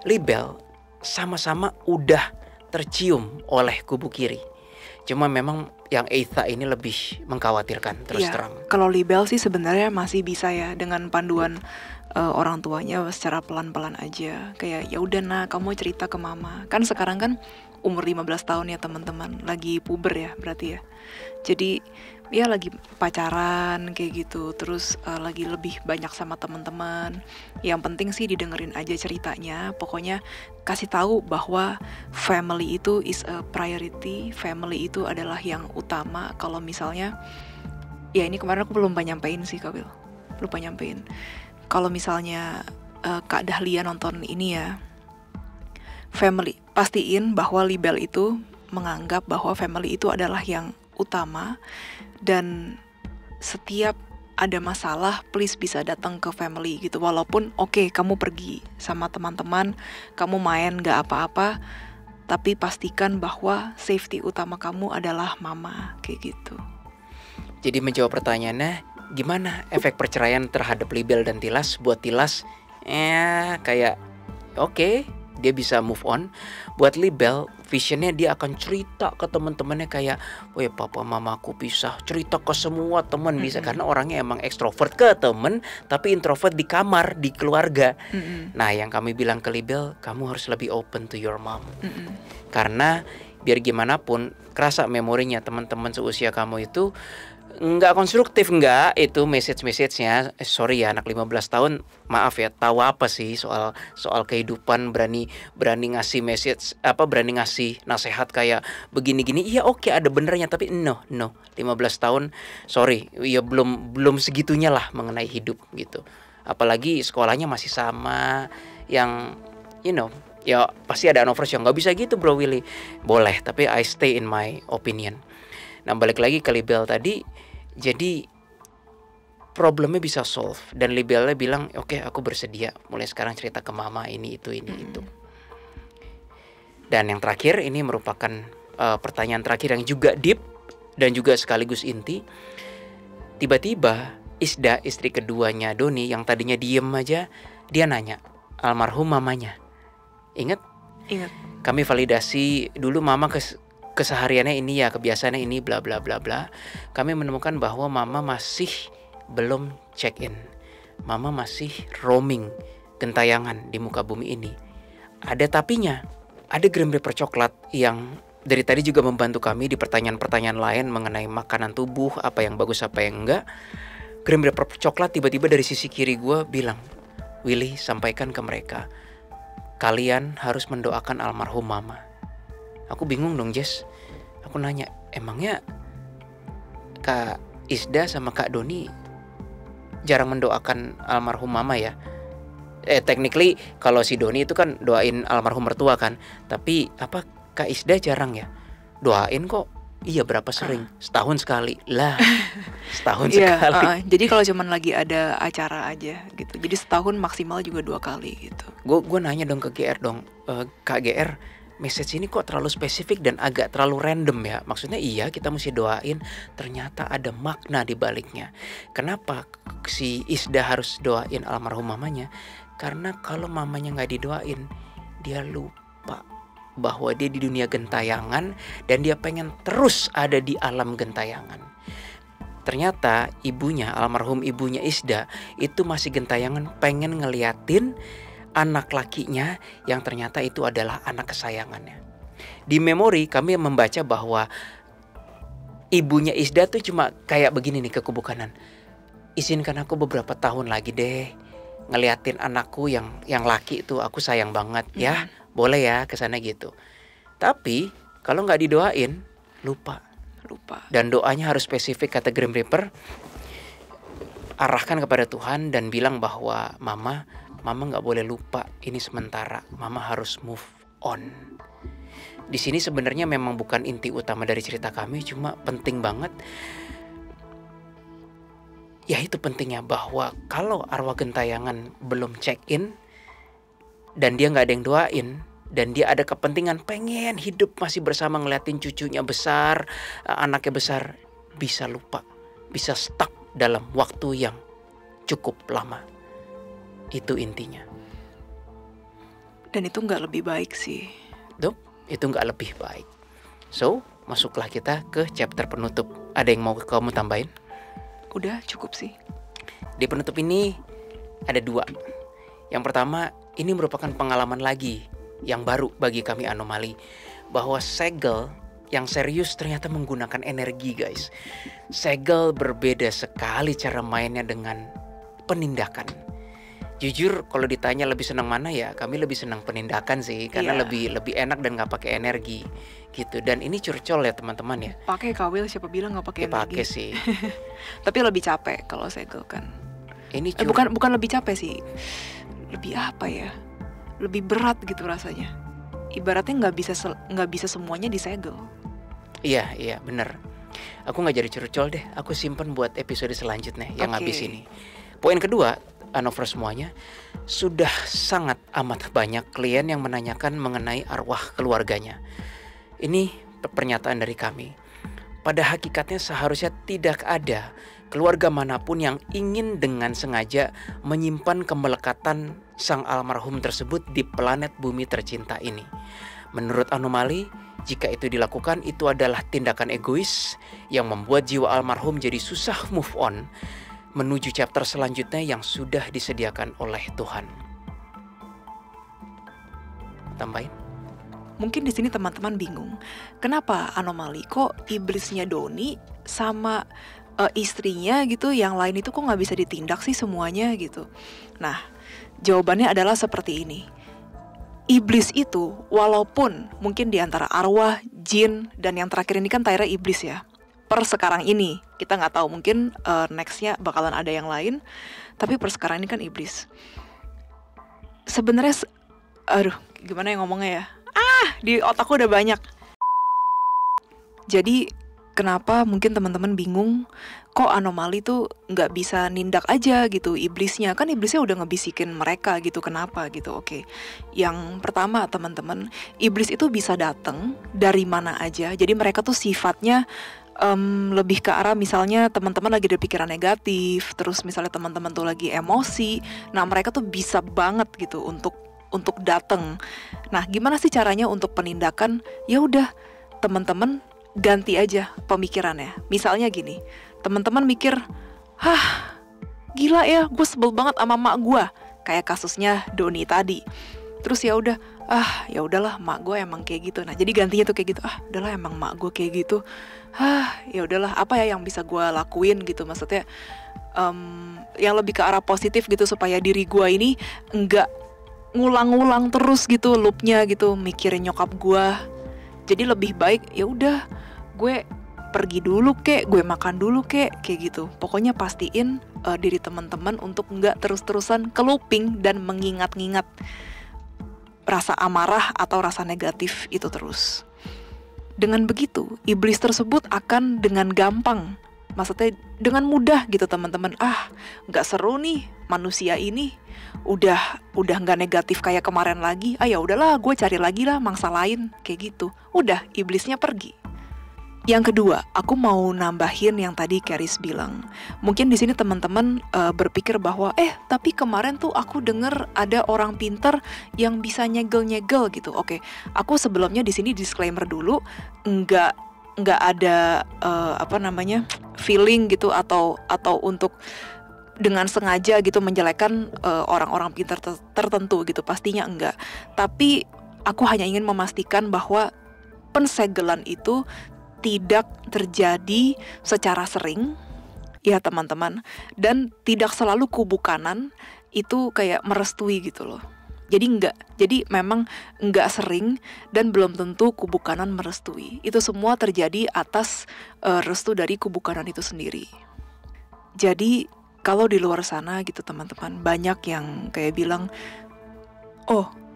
libel sama-sama udah tercium oleh kubu kiri. Cuma memang yang Eta ini lebih mengkhawatirkan terus terang. Kalau libel sih sebenarnya masih bisa ya dengan panduan orang tuanya secara pelan-pelan aja. Kayak ya udah nah kamu cerita ke mama. Kan sekarang kan umur 15 tahun ya teman-teman, lagi puber ya berarti ya. Jadi ya lagi pacaran kayak gitu, terus lagi lebih banyak sama teman-teman. Yang penting sih didengerin aja ceritanya. Pokoknya kasih tahu bahwa family itu is a priority. Family itu adalah yang utama. Kalau misalnya, ya ini kemarin aku belum nyampein sih Kak Will, lupa nyampein. Kalau misalnya Kak Dahlia nonton ini ya, family, pastiin bahwa libel itu menganggap bahwa family itu adalah yang utama. Dan setiap ada masalah please bisa datang ke family gitu. Walaupun oke, kamu pergi sama teman-teman, kamu main gak apa-apa, tapi pastikan bahwa safety utama kamu adalah mama, kayak gitu. Jadi menjawab pertanyaannya, gimana efek perceraian terhadap libel dan Tilas? Buat Tilas kayak oke, dia bisa move on. Buat libel, visionnya dia akan cerita ke teman-temannya kayak, "Weh, papa mamaku pisah." Cerita ke semua teman bisa, karena orangnya emang ekstrovert ke temen, tapi introvert di kamar, di keluarga. Nah, yang kami bilang ke libel, kamu harus lebih open to your mom. Karena biar gimana pun, kerasa memorinya teman-teman seusia kamu itu nggak konstruktif, nggak itu message-nya. Sorry ya, anak 15 tahun, maaf ya, tahu apa sih soal kehidupan, berani ngasih message, berani ngasih nasihat kayak begini-gini. Iya oke, ada benernya, tapi no 15 tahun, sorry ya, belum segitunya lah mengenai hidup gitu. Apalagi sekolahnya masih sama, yang ya pasti ada anovers yang nggak bisa gitu bro Willy. Boleh, tapi I stay in my opinion. Nah balik lagi ke libel tadi, jadi problemnya bisa solve. Dan libelnya bilang, oke, aku bersedia mulai sekarang cerita ke mama ini itu. Dan yang terakhir, ini merupakan pertanyaan terakhir yang juga deep dan juga sekaligus inti. Tiba-tiba Isda, istri keduanya Doni, yang tadinya diem aja, dia nanya almarhum mamanya. Ingat? Kami validasi dulu mama kesehariannya ini ya, kebiasaannya ini bla bla bla bla. Kami menemukan bahwa mama masih belum check in. Mama masih roaming, gentayangan di muka bumi ini. Ada tapinya. Ada Grim Reaper coklat yang dari tadi juga membantu kami di pertanyaan-pertanyaan lain mengenai makanan tubuh, apa yang bagus apa yang enggak. Grim Reaper coklat tiba-tiba dari sisi kiri gue bilang, "Willy, sampaikan ke mereka, kalian harus mendoakan almarhum mama." Aku bingung dong Jess. Aku nanya, emangnya Kak Isda sama Kak Doni jarang mendoakan almarhum mama ya? Technically kalau si Doni itu kan doain almarhum mertua kan. Tapi apa Kak Isda jarang ya? Doain kok. Iya, berapa sering? Setahun sekali lah. Setahun sekali. Jadi kalau cuman lagi ada acara aja gitu. Jadi setahun maksimal juga 2 kali gitu. Gue nanya dong ke GR dong, Kak GR, message ini kok terlalu spesifik dan agak terlalu random ya. Maksudnya iya kita mesti doain, ternyata ada makna di baliknya. Kenapa si Isda harus doain almarhum mamanya? Karena kalau mamanya nggak didoain, dia lupa bahwa dia di dunia gentayangan dan dia pengen terus ada di alam gentayangan. Ternyata ibunya, almarhum ibunya Isda itu masih gentayangan, pengen ngeliatin anak lakinya yang ternyata itu adalah anak kesayangannya. Di memori kami membaca bahwa ibunya Isda tuh cuma kayak begini nih ke kubu kanan. Izinkan aku beberapa tahun lagi deh ngeliatin anakku yang laki itu, aku sayang banget ya. Boleh ya kesana gitu. Tapi kalau nggak didoain, lupa. Dan doanya harus spesifik, kata Grim Reaper. Arahkan kepada Tuhan dan bilang bahwa Mama nggak boleh lupa, ini sementara. Mama harus move on. Di sini sebenarnya memang bukan inti utama dari cerita kami, cuma penting banget. Ya itu pentingnya bahwa kalau arwah gentayangan belum check in dan dia nggak ada yang doain dan dia ada kepentingan pengen hidup masih bersama ngeliatin cucunya besar, anaknya besar, bisa lupa, bisa stuck dalam waktu yang cukup lama. Itu intinya. Dan itu nggak lebih baik sih. Duh, itu nggak lebih baik. So, masuklah kita ke chapter penutup. Ada yang mau kamu tambahin? Udah cukup sih. Di penutup ini ada 2. Yang pertama, ini merupakan pengalaman lagi yang baru bagi kami anomali, bahwa segel yang serius ternyata menggunakan energi, guys. Segel berbeda sekali cara mainnya dengan penindakan. Jujur kalau ditanya lebih senang mana ya, kami lebih senang penindakan sih, karena lebih enak dan nggak pakai energi gitu. Dan ini curcol ya teman-teman ya. Pakai kawil, siapa bilang nggak pakai energi? Pakai sih. Tapi lebih capek kalau segel kan. Ini bukan lebih capek sih. Lebih apa ya? Lebih berat gitu rasanya. Ibaratnya nggak bisa semuanya disegel. Iya bener. Aku nggak jadi curcol deh. Aku simpen buat episode selanjutnya yang habis ini. Poin kedua, Anover semuanya, sudah sangat amat banyak klien yang menanyakan mengenai arwah keluarganya. Ini pernyataan dari kami. Pada hakikatnya seharusnya tidak ada keluarga manapun yang ingin dengan sengaja menyimpan kemelekatan sang almarhum tersebut di planet bumi tercinta ini. Menurut anomali, jika itu dilakukan, itu adalah tindakan egois yang membuat jiwa almarhum jadi susah move on menuju chapter selanjutnya yang sudah disediakan oleh Tuhan. Tambahin? Mungkin di sini teman-teman bingung, kenapa anomali kok iblisnya Doni sama istrinya gitu, yang lain itu kok nggak bisa ditindak sih semuanya gitu. Nah, jawabannya adalah seperti ini. Iblis itu walaupun mungkin di antara arwah, jin, dan yang terakhir ini kan Tyra iblis ya. Per sekarang ini kita nggak tahu, mungkin nextnya bakalan ada yang lain, tapi per sekarang ini kan iblis. Sebenarnya gimana yang ngomongnya ya, di otakku udah banyak. Jadi kenapa mungkin teman-teman bingung, kok anomali tuh nggak bisa nindak aja gitu iblisnya, kan iblisnya udah ngebisikin mereka gitu, kenapa gitu. Oke, yang pertama teman-teman, iblis itu bisa datang dari mana aja. Jadi mereka tuh sifatnya lebih ke arah misalnya teman-teman lagi ada pikiran negatif, terus misalnya teman-teman tuh lagi emosi, nah mereka tuh bisa banget gitu untuk datang. Nah, gimana sih caranya untuk penindakan? Ya udah, teman-teman ganti aja pemikirannya. Misalnya gini, teman-teman mikir, gila ya, gue sebel banget sama mak gue, kayak kasusnya Doni tadi. Terus ya udah, ya udahlah, mak gue emang kayak gitu. Nah, jadi gantinya tuh kayak gitu, udahlah emang mak gue kayak gitu. Ya udahlah, apa ya yang bisa gue lakuin gitu, maksudnya yang lebih ke arah positif gitu, supaya diri gue ini enggak ngulang-ngulang terus gitu loopnya gitu, mikirin nyokap gue. Jadi lebih baik ya udah, gue pergi dulu kek, gue makan dulu kek, kayak gitu. Pokoknya pastiin diri teman-teman untuk enggak terus-terusan keluping dan mengingat-ingat rasa amarah atau rasa negatif itu terus. Dengan begitu, iblis tersebut akan dengan gampang Maksudnya dengan mudah gitu teman-teman. Nggak seru nih manusia ini. Udah nggak negatif kayak kemarin lagi. Ya udahlah, gue cari lagi lah mangsa lain kayak gitu. Udah, iblisnya pergi. Yang kedua, aku mau nambahin yang tadi Keris bilang. Mungkin di sini teman-teman berpikir bahwa tapi kemarin tuh aku denger ada orang pinter yang bisa nyegel-nyegel gitu. Oke, aku sebelumnya di sini disclaimer dulu, nggak ada feeling gitu atau untuk dengan sengaja gitu menjelekkan orang-orang pintar tertentu gitu, pastinya enggak. Tapi aku hanya ingin memastikan bahwa pensegelan itu tidak terjadi secara sering ya teman-teman, dan tidak selalu kubu kanan itu kayak merestui gitu loh. Jadi memang enggak sering dan belum tentu kubu kanan merestui. Itu semua terjadi atas restu dari kubu kanan itu sendiri. Jadi kalau di luar sana gitu teman-teman, banyak yang kayak bilang,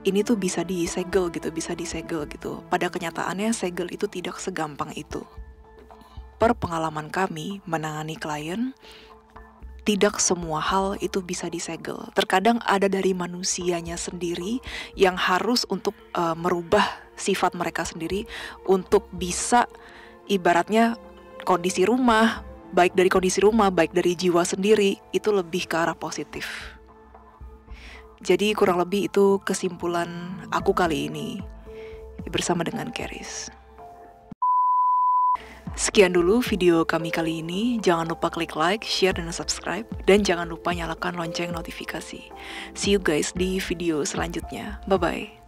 ini tuh bisa disegel gitu. Pada kenyataannya segel itu tidak segampang itu. Per pengalaman kami menangani klien, tidak semua hal itu bisa disegel. Terkadang ada dari manusianya sendiri yang harus untuk merubah sifat mereka sendiri untuk bisa, ibaratnya kondisi rumah, baik dari kondisi rumah, baik dari jiwa sendiri, itu lebih ke arah positif. Jadi kurang lebih itu kesimpulan aku kali ini bersama dengan Keris. Sekian dulu video kami kali ini. Jangan lupa klik like, share, dan subscribe. Dan jangan lupa nyalakan lonceng notifikasi. See you guys di video selanjutnya. Bye-bye.